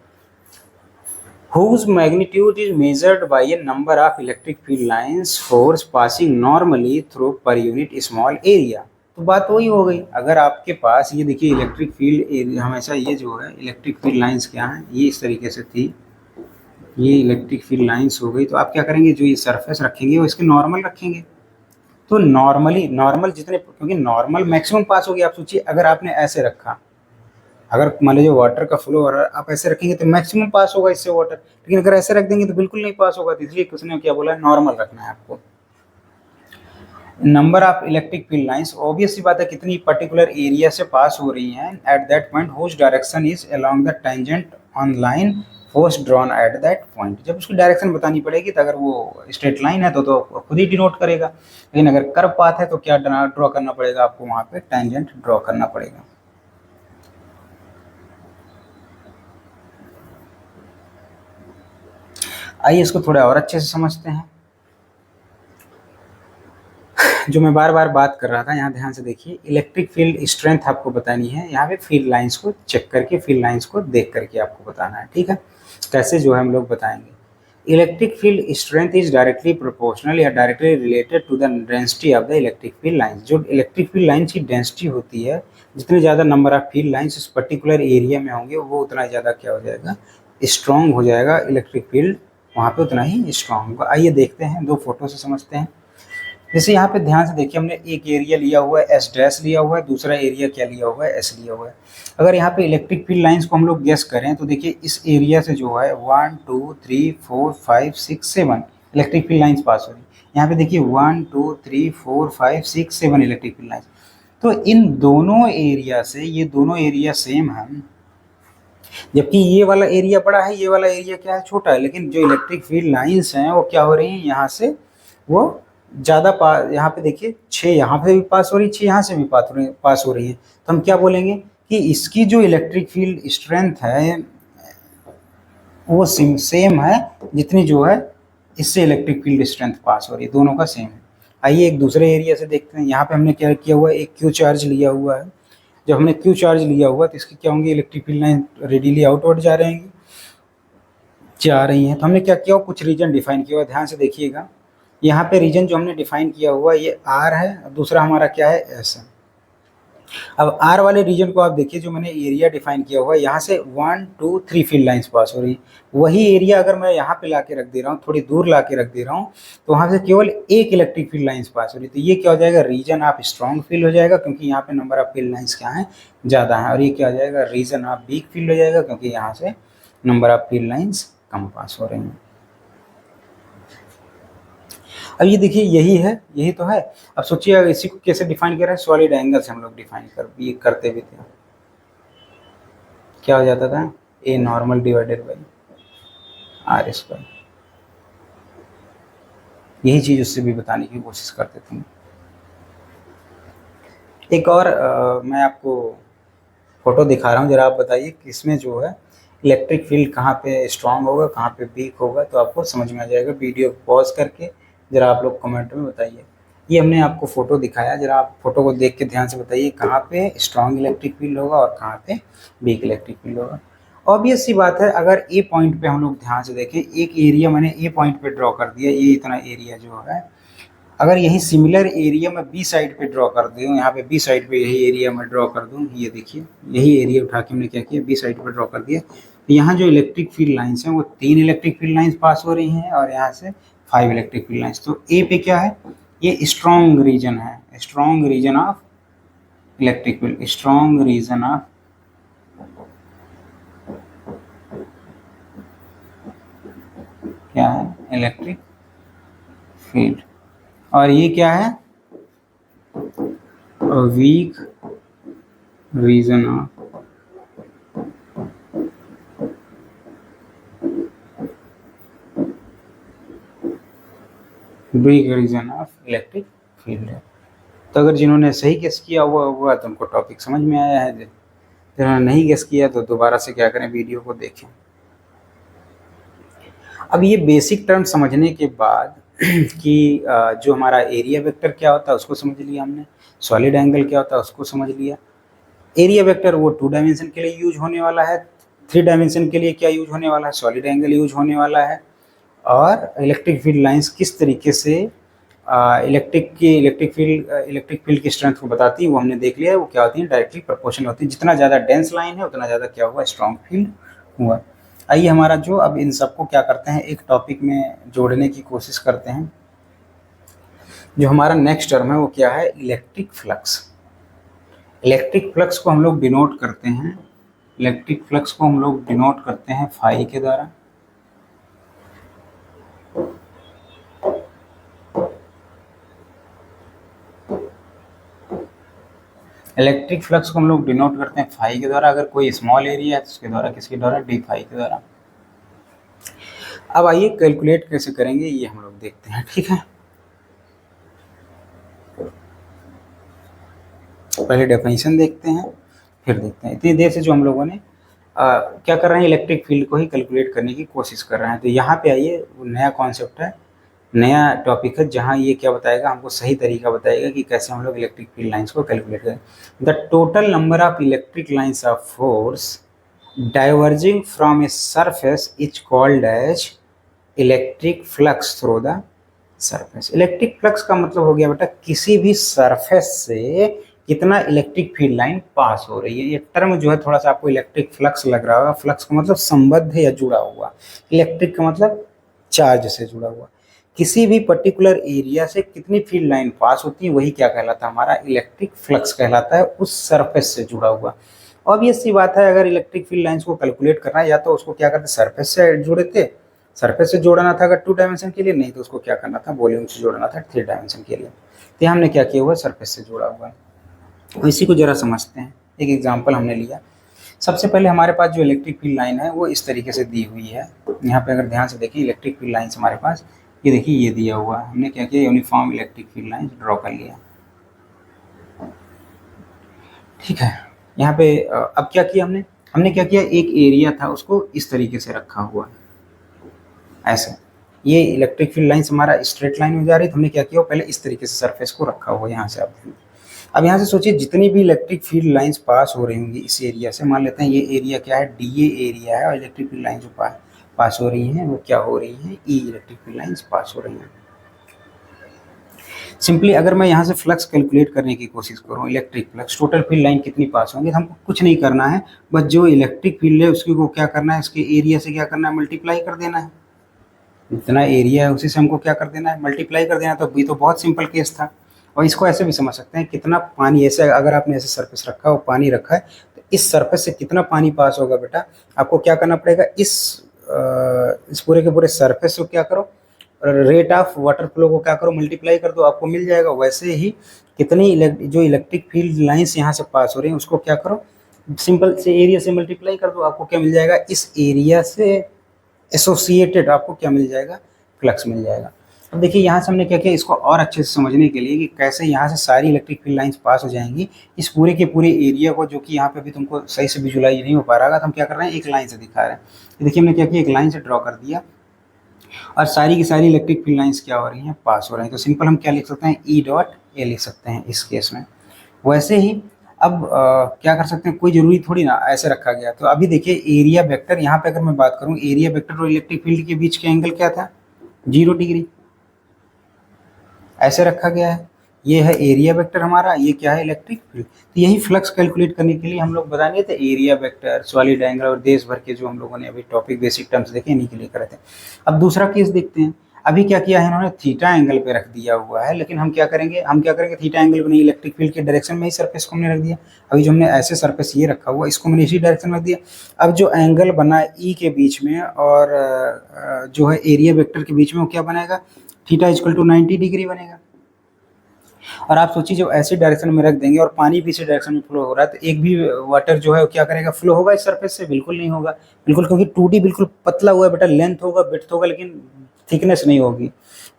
whose magnitude is measured by a number of electric field lines force passing normally through per unit small area। तो बात वही हो गई, अगर आपके पास ये देखिए इलेक्ट्रिक फील्ड हमेशा ये जो है इलेक्ट्रिक फील्ड लाइंस क्या है, ये इस तरीके से थी, ये इलेक्ट्रिक फील्ड लाइंस हो गई। तो आप क्या करेंगे, जो ये सरफेस रखेंगे वो इसके नॉर्मल रखेंगे। तो नॉर्मल जितने, क्योंकि नॉर्मल मैक्सिमम पास हो गया। आप सोचिए अगर आपने ऐसे रखा, अगर मान लीजिए वाटर का फ्लो हो रहा है, आप ऐसे रखेंगे तो मैक्सिमम पास होगा इससे वाटर, लेकिन अगर ऐसे रख देंगे तो बिल्कुल नहीं पास होगा। तो इसलिए उसने क्या बोला है, नॉर्मल रखना है आपको। Number of electric field lines, obvious सी बात है कितनी पर्टिकुलर एरिया से पास हो रही हैं at that point whose direction is along the tangent on line force drawn at that point. जब उसकी डायरेक्शन बतानी पड़ेगी तो अगर वो स्ट्रेट लाइन है तो खुद ही डिनोट करेगा, लेकिन अगर कर्व पाथ है तो क्या ड्रॉ करना पड़ेगा आपको, वहाँ पे टेंजेंट ड्रॉ करना पड़ेगा। आइए इसको थोड़ा और अच्छे से समझते हैं। जो मैं बार बार बात कर रहा था, यहाँ ध्यान से देखिए, इलेक्ट्रिक फील्ड स्ट्रेंथ आपको बतानी है, यहाँ पे फील्ड लाइंस को चेक करके, फील्ड लाइंस को देख करके आपको बताना है, ठीक है। कैसे जो है हम लोग बताएंगे। Electric field strength is directly proportional या directly related to the density of the electric field lines. जो इलेक्ट्रिक फील्ड लाइंस की डेंसिटी होती है, जितने ज़्यादा नंबर ऑफ फील्ड लाइंस उस पर्टिकुलर एरिया में होंगे वो उतना ज़्यादा क्या हो जाएगा, स्ट्रॉन्ग हो जाएगा इलेक्ट्रिक फील्ड, वहाँ पे उतना ही स्ट्रॉन्ग होगा। आइए देखते हैं, दो फोटो से समझते हैं। जैसे यहाँ पे ध्यान से देखिए, हमने एक एरिया लिया हुआ है एस डैश लिया हुआ है, दूसरा एरिया क्या लिया हुआ है, एस लिया हुआ है। अगर यहाँ पे इलेक्ट्रिक फील्ड लाइंस को हम लोग गेस करें तो देखिए इस एरिया से जो है 1 2 3 4 5 6 7 इलेक्ट्रिक फील्ड लाइंस पास हो रही है। यहाँ पे देखिए 1 2 3 4 5 6 7 इलेक्ट्रिक फील्ड लाइंस। तो इन दोनों एरिया से ये दोनों एरिया सेम है, जबकि ये वाला एरिया बड़ा है, ये वाला एरिया क्या है, छोटा है। लेकिन जो इलेक्ट्रिक फील्ड लाइंस हैं वो क्या हो रही हैं, यहाँ से वो ज़्यादा यहाँ पे देखिए 6 यहाँ पे भी पास हो रही है, 6 यहाँ से भी पास हो रही है। तो हम क्या बोलेंगे कि इसकी जो इलेक्ट्रिक फील्ड स्ट्रेंथ है वो सेम है जितनी जो है इससे इलेक्ट्रिक फील्ड स्ट्रेंथ पास हो रही है, दोनों का सेम है। आइए एक दूसरे एरिया से देखते हैं। यहाँ पे हमने क्या किया हुआ है, एक क्यू चार्ज लिया हुआ है। जब हमने क्यू चार्ज लिया हुआ तो इसकी क्या होंगी, electric field line readily outward जा रही हैं। तो हमने क्या किया, कुछ रीजन डिफाइन किया हुआ, ध्यान से देखिएगा। यहाँ पे रीजन जो हमने डिफाइन किया हुआ ये आर है, दूसरा हमारा क्या है, एस है। अब आर वाले रीजन को आप देखिए, जो मैंने एरिया डिफाइन किया हुआ है, यहाँ से 1 2 3 फील्ड लाइंस पास हो रही है। वही एरिया अगर मैं यहाँ पे ला के रख दे रहा हूँ, थोड़ी दूर ला के रख दे रहा हूँ, तो वहाँ से केवल एक इलेक्ट्रिक फील्ड लाइंस पास हो रही है। तो ये क्या हो जाएगा, रीजन ऑफ स्ट्रॉन्ग फील्ड हो जाएगा, क्योंकि यहाँ पे नंबर ऑफ फील्ड लाइंस क्या है, ज़्यादा है। और ये क्या हो जाएगा, रीजन ऑफ वीक फील्ड हो जाएगा, क्योंकि यहाँ से नंबर ऑफ फील्ड लाइंस कम पास हो रही हैं। अब ये देखिए यही तो है। अब सोचिए अगर इसी को कैसे डिफाइन कर रहे हैं, सॉलिड एंगल से हम लोग डिफाइन ये करते भी थे। क्या हो जाता था, A normal divided by r square. यही चीज उससे भी बताने की कोशिश करते थे। एक और मैं आपको फोटो दिखा रहा हूँ, जरा आप बताइए कि इसमें जो है इलेक्ट्रिक फील्ड कहाँ पे स्ट्रांग होगा, कहाँ पे वीक होगा, तो आपको समझ में आ जाएगा। वीडियो पॉज करके जरा आप लोग कमेंट में बताइए। ये हमने आपको फोटो दिखाया, जरा आप फोटो को देख के ध्यान से बताइए कहाँ पे स्ट्रॉन्ग इलेक्ट्रिक फील्ड होगा और कहाँ पे वीक इलेक्ट्रिक फील्ड होगा। ऑब्वियस सी बात है, अगर ए पॉइंट पे हम लोग ध्यान से देखें, एक एरिया मैंने ए पॉइंट पे ड्रॉ कर दिया, ये इतना एरिया जो है, अगर यही सिमिलर एरिया मैं बी साइड पे ड्रॉ कर दूँ, यहाँ पे बी साइड पे यही एरिया मैं ड्रॉ कर दूँ, ये देखिए यही एरिया उठा के हमने क्या किया, बी साइड पे ड्रॉ कर दिया, तो यहाँ जो इलेक्ट्रिक फील्ड लाइन्स हैं वो 3 इलेक्ट्रिक फील्ड लाइन्स पास हो रही हैं और यहाँ से 5 इलेक्ट्रिक फील्ड लाइन्स। तो ए पे क्या है, ये स्ट्रॉन्ग रीजन है, strong region of electric field, strong region of क्या है, इलेक्ट्रिक फील्ड। और ये क्या है, weak region of weak region of electric field है। तो अगर जिन्होंने सही गेस किया हुआ तो उनको टॉपिक समझ में आया है, जिन्होंने नहीं गेस किया तो दोबारा से क्या करें, वीडियो को देखें। अब ये बेसिक टर्म समझने के बाद कि जो हमारा एरिया वेक्टर क्या होता है उसको समझ लिया हमने, सॉलिड एंगल क्या होता है उसको समझ लिया। एरिया वेक्टर वो 2 डायमेंशन के लिए यूज होने वाला है, 3 डायमेंशन के लिए क्या यूज होने वाला है, सॉलिड एंगल यूज होने वाला है। और इलेक्ट्रिक फील्ड लाइंस किस तरीके से इलेक्ट्रिक फील्ड की स्ट्रेंथ को बताती है वो हमने देख लिया है, वो क्या होती है, डायरेक्टली प्रोपोर्शनल होती है, जितना ज़्यादा डेंस लाइन है उतना ज़्यादा क्या हुआ, स्ट्रॉन्ग फील्ड हुआ। आइए हमारा जो अब इन सबको क्या करते हैं, एक टॉपिक में जोड़ने की कोशिश करते हैं। जो हमारा नेक्स्ट टर्म है वो क्या है, इलेक्ट्रिक फ्लक्स। इलेक्ट्रिक फ्लक्स को हम लोग डिनोट करते हैं, इलेक्ट्रिक फ्लक्स को हम लोग डिनोट करते हैं फाई के द्वारा। इलेक्ट्रिक फ्लक्स को हम लोग डिनोट करते हैं फाई के द्वारा। अगर कोई स्मॉल एरिया है तो उसके द्वारा, किसके द्वारा, डी फाई के द्वारा। अब आइए कैलकुलेट कैसे करेंगे ये हम लोग देखते हैं, ठीक है। पहले डेफिनेशन देखते हैं फिर देखते हैं। इतनी देर से जो हम लोगों ने क्या कर रहे हैं, इलेक्ट्रिक फील्ड को ही कैलकुलेट करने की कोशिश कर रहे हैं। तो यहाँ पे आइए, नया कॉन्सेप्ट है, नया टॉपिक है, जहाँ ये क्या बताएगा, हमको सही तरीका बताएगा कि कैसे हम लोग इलेक्ट्रिक फील्ड लाइंस को कैलकुलेट करें। The total number of electric lines of force diverging from a surface is called as electric flux through the surface. Electric flux का मतलब हो गया बेटा, किसी भी सरफेस से कितना इलेक्ट्रिक फील्ड लाइन पास हो रही है। ये टर्म जो है थोड़ा सा आपको इलेक्ट्रिक फ्लक्स लग रहा होगा, फ्लक्स का मतलब संबद्ध या जुड़ा हुआ, इलेक्ट्रिक का मतलब चार्ज से जुड़ा हुआ। किसी भी पर्टिकुलर एरिया से कितनी फील्ड लाइन पास होती है वही क्या कहलाता है, हमारा इलेक्ट्रिक फ्लक्स कहलाता है, उस सरफेस से जुड़ा हुआ। ऑब्वियस सी बात है, अगर इलेक्ट्रिक फील्ड लाइंस को कैलकुलेट करना है, या तो उसको क्या करते, सरफेस से जुड़े थे, सरफेस से जोड़ना था अगर 2 डायमेंशन के लिए, नहीं तो उसको क्या करना था, वॉल्यूम से जोड़ना था 3 डायमेंशन के लिए। तो हमने क्या किया हुआ, सरफेस से जोड़ा हुआ है। इसी को जरा समझते हैं, एक एग्जांपल हमने लिया। सबसे पहले हमारे पास जो इलेक्ट्रिक फील्ड लाइन है वो इस तरीके से दी हुई है। यहाँ पे अगर ध्यान से देखिए, इलेक्ट्रिक फील्ड लाइन्स हमारे पास, ये देखिए ये दिया हुआ है। हमने क्या किया, uniform electric field line draw कर लिया, ठीक है। यहाँ पे अब क्या किया हमने क्या किया, एक एरिया था उसको इस तरीके से रखा हुआ है, ऐसे। ये इलेक्ट्रिक फील्ड लाइन्स हमारा स्ट्रेट लाइन में जा रही है, तो हमने क्या किया, पहले इस तरीके से सरफेस को रखा हुआ है। यहाँ से आप अब यहाँ से सोचिए, जितनी भी इलेक्ट्रिक फील्ड लाइंस पास हो रही होंगी इस एरिया से, मान लेते हैं ये एरिया क्या है, डी एरिया है, और इलेक्ट्रिक फील्ड लाइन जो पास हो रही हैं वो क्या हो रही हैं, ई इलेक्ट्रिक फील्ड लाइंस पास हो रही हैं। सिंपली अगर मैं यहाँ से फ्लक्स कैलकुलेट करने की कोशिश करूँ, electric flux, total field line कितनी पास होंगी, हमको कुछ नहीं करना है, बस जो इलेक्ट्रिक फील्ड है उसकी को क्या करना है, इसके एरिया से क्या करना है, मल्टीप्लाई कर देना है। जितना एरिया है उसी से हमको क्या कर देना है, मल्टीप्लाई कर देना। तो ये तो बहुत सिंपल केस था। और इसको ऐसे भी समझ सकते हैं, कितना पानी, ऐसे अगर आपने ऐसे सरफेस रखा हो, पानी रखा है, तो इस सरफेस से कितना पानी पास होगा बेटा, आपको क्या करना पड़ेगा, इस पूरे के पूरे सरफेस को क्या करो, रेट ऑफ वाटर फ्लो को क्या करो, मल्टीप्लाई कर दो, आपको मिल जाएगा। वैसे ही कितनी जो इलेक्ट्रिक फील्ड लाइंस यहाँ से पास हो रही हैं उसको क्या करो, सिंपल से एरिया से मल्टीप्लाई कर दो, आपको क्या मिल जाएगा, इस एरिया से एसोसिएटेड आपको क्या मिल जाएगा, फ्लक्स मिल जाएगा। अब देखिए यहाँ से हमने क्या किया, इसको और अच्छे से समझने के लिए कि कैसे यहाँ से सारी इलेक्ट्रिक फील्ड लाइंस पास हो जाएंगी इस पूरे के पूरे एरिया को, जो कि यहाँ पे भी तुमको सही से विजुलाइज नहीं हो पा रहा था, तो हम क्या कर रहे हैं, एक लाइन से दिखा रहे हैं। देखिए हमने क्या किया, एक लाइन से ड्रॉ कर दिया, और सारी की सारी इलेक्ट्रिक फील्ड लाइंस क्या हो रही हैं, पास हो रही हैं। तो सिंपल हम क्या लिख सकते हैं, ई डॉट ए लिख सकते हैं इस केस में। वैसे ही अब क्या कर सकते हैं, कोई जरूरी थोड़ी ना ऐसे रखा गया। तो अभी देखिए एरिया वेक्टर, यहाँ पे अगर मैं बात करूँ एरिया वेक्टर और इलेक्ट्रिक फील्ड के बीच का एंगल क्या था, 0 डिग्री ऐसे रखा गया है। ये है एरिया वेक्टर हमारा, ये क्या है, इलेक्ट्रिक फील्ड। तो यही फ्लक्स कैलकुलेट करने के लिए हम लोग बताएंगे थे एरिया वेक्टर, सॉलिड एंगल और देश भर के जो हम लोगों ने अभी टॉपिक बेसिक टर्म्स देखे इन्हीं के लिए करे थे। अब दूसरा केस देखते हैं। अभी क्या किया है इन्होंने, थीटा एंगल पे रख दिया हुआ है, लेकिन हम क्या करेंगे थीटा एंगल पे नहीं, इलेक्ट्रिक फील्ड के डायरेक्शन में ही सरफेस को हमने रख दिया। अभी जो हमने ऐसे सरफेस ये रखा हुआ इसको मैंने इसी डायरेक्शन में रख दिया। अब जो एंगल बना ई के बीच में और जो है एरिया वेक्टर के बीच में वो क्या बनेगा, थीटा इक्वल टू 90 डिग्री बनेगा। और आप सोचिए जब ऐसे डायरेक्शन में रख देंगे और पानी भी इसी डायरेक्शन में फ्लो हो रहा है, तो एक भी वाटर जो है वो क्या करेगा, फ्लो होगा इस सरफेस से, बिल्कुल नहीं होगा। बिल्कुल, क्योंकि 2D बिल्कुल पतला हुआ है बेटा, लेंथ होगा, विड्थ होगा, लेकिन थिकनेस नहीं होगी।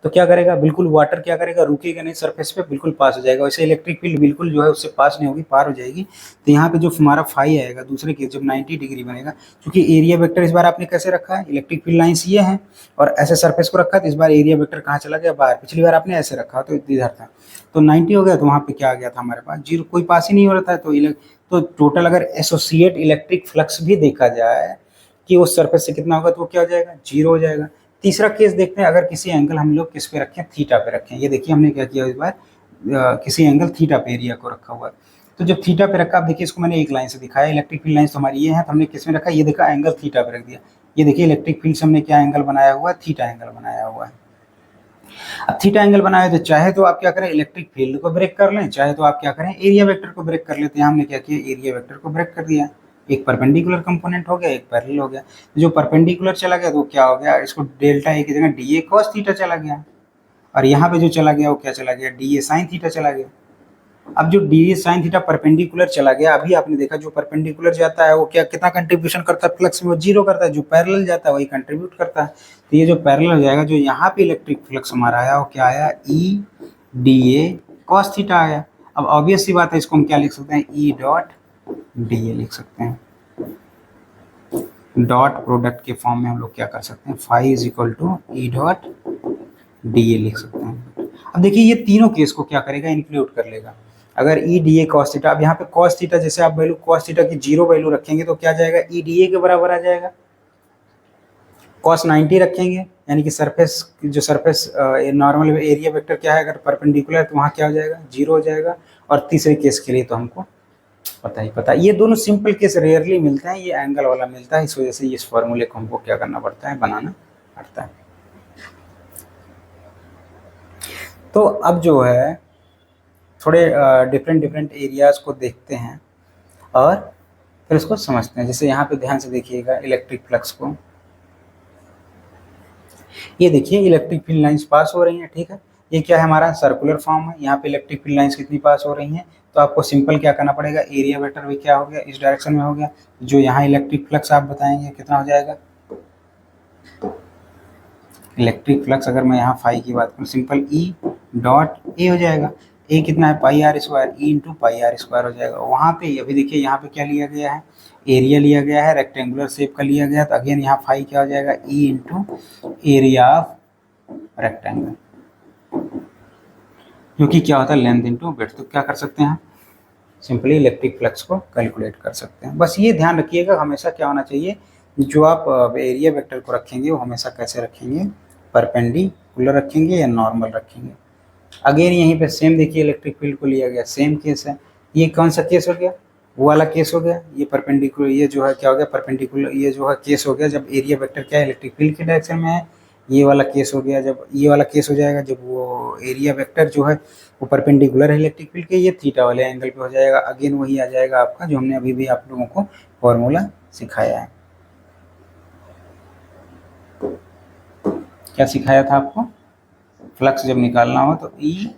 तो क्या करेगा, बिल्कुल वाटर क्या करेगा, रुकेगा नहीं सरफेस पे, बिल्कुल पास हो जाएगा। वैसे इलेक्ट्रिक फील्ड बिल्कुल जो है उससे पास नहीं होगी, पार हो जाएगी। तो यहाँ पे जो हमारा फाई आएगा दूसरे केस जब 90 डिग्री बनेगा, क्योंकि एरिया वेक्टर इस बार आपने कैसे रखा है, इलेक्ट्रिक फील्ड लाइन्स ये हैं और ऐसे सरफेस को रखा है, तो इस बार एरिया वेक्टर कहाँ चला गया, बाहर। पिछली बार आपने ऐसे रखा तो इधर था, तो 90 हो गया, तो वहाँ पे क्या आ गया था हमारे पास, 0, कोई पास ही नहीं हो रहा था। तो टोटल अगर एसोसिएट इलेक्ट्रिक फ्लक्स भी देखा जाए कि उस सरफेस से कितना होगा, तो वो क्या हो जाएगा, 0 हो जाएगा। तीसरा केस देखते हैं, अगर किसी एंगल हम लोग किस पे रखें, थीटा पे रखें। ये देखिए हमने क्या किया इस बार, किसी एंगल थीटा पे एरिया को रखा हुआ है। तो जब थीटा पे रखा, आप देखिए इसको मैंने एक लाइन से दिखाया, इलेक्ट्रिक फील्ड लाइन्स तो हमारी ये है, तो हमने किस में रखा, ये देखा एंगल थीटा पे रख दिया। ये देखिए इलेक्ट्रिक फील्ड से हमने क्या एंगल बनाया हुआ है, थीटा एंगल बनाया हुआ है। अब थीटा एंगल बनाया तो चाहे तो आप क्या करें, इलेक्ट्रिक फील्ड को ब्रेक कर लें, चाहे तो आप क्या करें, एरिया वेक्टर को ब्रेक कर लेते हैं। हमने क्या किया, एरिया वेक्टर को ब्रेक कर दिया। एक परपेंडिकुलर कंपोनेंट हो गया, एक पैरेलल हो गया। जो परपेंडिकुलर चला गया तो क्या हो गया, इसको डेल्टा ए की जगह डी ए कॉस थीटा चला गया। और यहाँ पे जो चला गया वो क्या चला गया, डी ए साइन थीटा चला गया। अब जो D A sine theta perpendicular चला गया, अभी आपने देखा जो परपेंडिकुलर जाता है वो क्या कितना कंट्रीब्यूशन करता है फ्लक्स में, वो 0 करता है। जो पैरेलल जाता है वही कंट्रीब्यूट करता है। तो ये जो पैरेलल हो जाएगा, जो यहाँ पे इलेक्ट्रिक फ्लक्स हमारा आया वो क्या आया, E D A cos theta आया। अब ऑब्वियस सी बात है, इसको हम क्या लिख सकते हैं, ई डॉट डी ए लिख सकते हैं। डॉट प्रोडक्ट के फॉर्म में हम लोग क्या कर सकते हैं, phi is equal to E dot d A लिख सकते हैं। अब देखिए ये तीनों केस को क्या करेगा, इंक्लूड कर लेगा। अगर E D A cos theta, अब यहाँ पे कॉस थीटा जैसे आप वैल्यू कॉस थीटा की 0 वैल्यू रखेंगे तो क्या जाएगा, ई डी ए के बराबर आ जाएगा। कॉस 90 रखेंगे यानी कि सरफेस जो सरफेस नॉर्मल एरिया वेक्टर क्या है, अगर परपेंडिकुलर तो वहाँ क्या हो जाएगा, 0 हो जाएगा। और तीसरे केस के लिए तो हमको पता ही पता, ये दोनों सिंपल केस रेयरली मिलते हैं, ये एंगल वाला मिलता है, इस वजह से इस फॉर्मूले को हमको क्या करना पड़ता है, बनाना पड़ता है। तो अब जो है थोड़े डिफरेंट एरियाज को देखते हैं और फिर उसको समझते हैं। जैसे यहाँ पे ध्यान से देखिएगा इलेक्ट्रिक फ्लक्स को, ये देखिए इलेक्ट्रिक फील्ड लाइंस पास हो रही हैं, ठीक है। ये क्या है, हमारा सर्कुलर फॉर्म है। यहाँ पे इलेक्ट्रिक फील्ड लाइंस कितनी पास हो रही हैं, तो आपको सिंपल क्या करना पड़ेगा, एरिया वेक्टर भी क्या हो गया, इस डायरेक्शन में हो गया। जो यहाँ इलेक्ट्रिक फ्लक्स आप बताएंगे कितना हो जाएगा, इलेक्ट्रिक फ्लक्स अगर मैं यहाँ फाई की बात करूँ, सिंपल ई डॉट ए हो जाएगा। ए कितना है, pi r square, E into pi r square हो जाएगा। वहाँ पे अभी देखिए यहाँ पे क्या लिया गया है, एरिया लिया गया है, रेक्टेंगुलर शेप का लिया गया है, तो अगेन यहाँ फाई क्या हो जाएगा, E into area of rectangle, क्योंकि क्या होता है लेंथ इंटू विड्थ। तो क्या कर सकते हैं, सिंपली इलेक्ट्रिक फ्लक्स को कैलकुलेट कर सकते हैं। बस ये ध्यान रखिएगा हमेशा क्या होना चाहिए, जो आप एरिया वेक्टर को रखेंगे वो हमेशा कैसे रखेंगे, परपेंडिकुलर रखेंगे या नॉर्मल रखेंगे। अगेन यहीं पे सेम देखिए इलेक्ट्रिक फील्ड को लिया गया, सेम केस है। ये कौन सा केस हो गया, वो वाला केस हो गया। ये परपेंडिकुलर, ये जो है क्या हो गया, परपेंडिकुलर, ये जो है केस हो गया जब एरिया वेक्टर क्या है, इलेक्ट्रिक फील्ड के डायरेक्शन में है। ये वाला केस हो गया, जब ये वाला केस हो जाएगा जब वो एरिया वेक्टर जो है वो परपेंडिकुलर है इलेक्ट्रिक फील्ड के, ये थीटा वाले एंगल पे हो जाएगा। अगेन वही आ जाएगा आपका जो हमने अभी भी आप लोगों को फॉर्मूला सिखाया है। क्या सिखाया था आपको, फ्लक्स जब निकालना हो तो E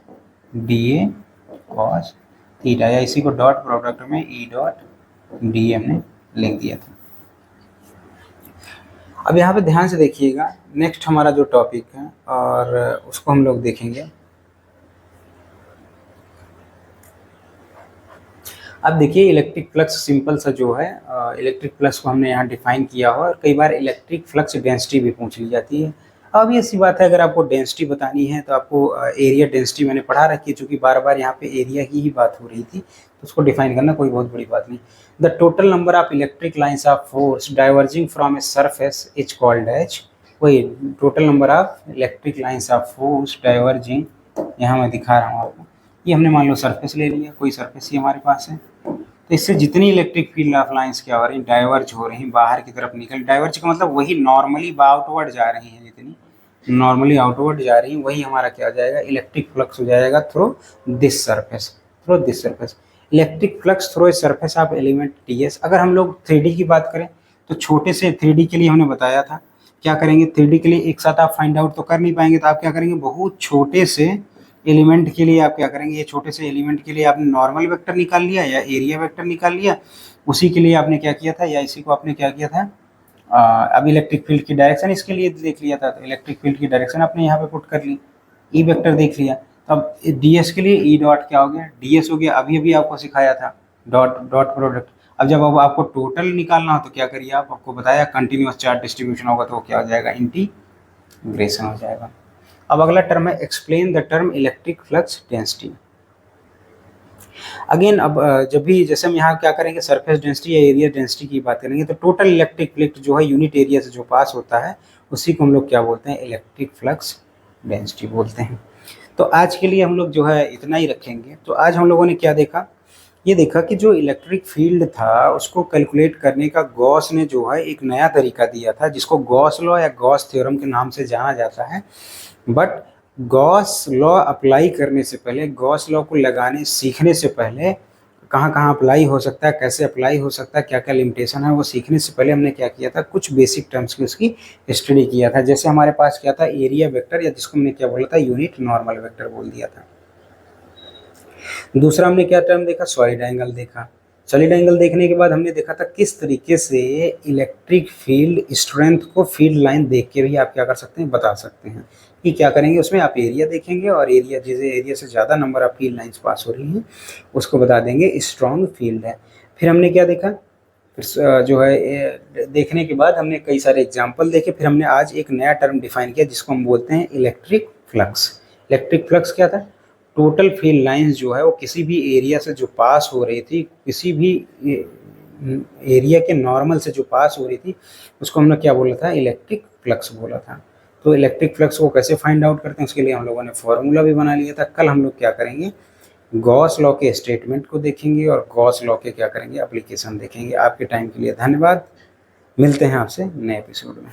D A cos theta, या इसी को डॉट प्रोडक्ट में ई डॉट डी ए हमने लिख दिया था। अब यहाँ पे ध्यान से देखिएगा, नेक्स्ट हमारा जो टॉपिक है और उसको हम लोग देखेंगे। अब देखिए इलेक्ट्रिक फ्लक्स सिंपल सा जो है, इलेक्ट्रिक फ्लक्स को हमने यहाँ डिफाइन किया हो, और कई बार इलेक्ट्रिक फ्लक्स डेंसिटी भी पूछ ली जाती है। अब ये सी बात है, अगर आपको डेंसिटी बतानी है तो आपको एरिया डेंसिटी मैंने पढ़ा रखी है, चूंकि बार बार यहाँ पे एरिया की ही बात हो रही थी तो उसको डिफाइन करना कोई बहुत बड़ी बात नहीं। The total number of electric lines of force diverging from a surface is called as, वही total number of electric lines of force diverging, यहाँ मैं दिखा रहा हूँ आपको, ये हमने मान लो सरफेस ले लिया, कोई सरफेस ही हमारे पास है, तो इससे जितनी इलेक्ट्रिक फील्ड ऑफ लाइंस क्या हो रही हैं, डाइवर्ज हो रही हैं, बाहर की तरफ निकल, डाइवर्ज का मतलब वही नॉर्मली आउटवर्ड जा रही हैं, जितनी नॉर्मली आउटवर्ड जा रही हैं वही हमारा क्या हो जाएगा, इलेक्ट्रिक फ्लक्स हो जाएगा through this surface, through this surface. Electric flux through a surface of element TS. अगर हम लोग 3D की बात करें तो छोटे से 3D के लिए हमने बताया था क्या करेंगे, 3D के लिए एक साथ आप फाइंड आउट तो कर नहीं पाएंगे, तो आप क्या करेंगे, बहुत छोटे से एलिमेंट के लिए आप क्या करेंगे, ये छोटे से एलिमेंट के लिए आपने नॉर्मल वेक्टर निकाल लिया या एरिया वेक्टर निकाल लिया, उसी के लिए आपने क्या किया था, या इसी को आपने क्या किया था, अब इलेक्ट्रिक फील्ड की डायरेक्शन इसके लिए देख लिया था, तो इलेक्ट्रिक फील्ड की डायरेक्शन आपने यहाँ पे पुट कर ली, ई वेक्टर देख लिया। तो अब डी एस के लिए ई डॉट क्या हो गया, डी एस हो गया, अभी अभी आपको सिखाया था डॉट डॉट प्रोडक्ट। अब जब अब आपको टोटल निकालना हो तो क्या करिए, आप आपको बताया कंटिन्यूअस चार्ज डिस्ट्रीब्यूशन होगा तो क्या हो जाएगा, इंटीग्रेशन हो जाएगा। अब अगला टर्म है explain the term electric flux density. Again अब जब भी जैसे हम यहाँ क्या करेंगे, सरफेस डेंसिटी या एरिया डेंसिटी की बात करेंगे, तो टोटल इलेक्ट्रिक फ्लक्स जो है यूनिट एरिया से जो पास होता है उसी को हम लोग क्या बोलते हैं, इलेक्ट्रिक फ्लक्स डेंसिटी बोलते हैं। तो आज के लिए हम लोग जो है इतना ही रखेंगे। तो आज हम लोगों ने क्या देखा, ये देखा कि जो इलेक्ट्रिक फील्ड था उसको कैलकुलेट करने का गॉस ने जो है एक नया तरीका दिया था, जिसको गॉस लॉ या गॉस थ्योरम के नाम से जाना जाता है। बट गॉस लॉ अप्लाई करने से पहले, गॉस लॉ को लगाने सीखने से पहले, कहाँ कहाँ अप्लाई हो सकता है, कैसे अप्लाई हो सकता है, क्या क्या लिमिटेशन है, वो सीखने से पहले हमने क्या किया था, कुछ बेसिक टर्म्स की उसकी स्टडी किया था। जैसे हमारे पास क्या था, एरिया वेक्टर, या जिसको हमने क्या बोला था, यूनिट नॉर्मल वेक्टर बोल दिया था। दूसरा हमने क्या टर्म देखा, सॉलिड एंगल देखा। सॉलिड एंगल देखने के बाद हमने देखा था किस तरीके से इलेक्ट्रिक फील्ड स्ट्रेंथ को फील्ड लाइन देख के भी आप क्या कर सकते हैं, बता सकते हैं। कि क्या करेंगे, उसमें आप एरिया देखेंगे और एरिया, जिस एरिया से ज़्यादा number of field lines pass हो रही हैं उसको बता देंगे स्ट्रॉन्ग फील्ड है। फिर हमने क्या देखा, फिर जो है देखने के बाद हमने कई सारे एग्जाम्पल देखे, फिर हमने आज एक नया टर्म डिफाइन किया जिसको हम बोलते हैं इलेक्ट्रिक फ्लक्स। इलेक्ट्रिक फ्लक्स क्या था, टोटल फील्ड लाइंस जो है वो किसी भी एरिया से जो पास हो रही थी, किसी भी एरिया के नॉर्मल से जो पास हो रही थी उसको हमने क्या बोला था, इलेक्ट्रिक फ्लक्स बोला था। तो इलेक्ट्रिक फ्लक्स को कैसे फाइंड आउट करते हैं उसके लिए हम लोगों ने फॉर्मूला भी बना लिया था। कल हम लोग क्या करेंगे, गॉस लॉ के स्टेटमेंट को देखेंगे और गॉस लॉ के क्या करेंगे, एप्लीकेशन देखेंगे। आपके टाइम के लिए धन्यवाद, मिलते हैं आपसे नए एपिसोड में।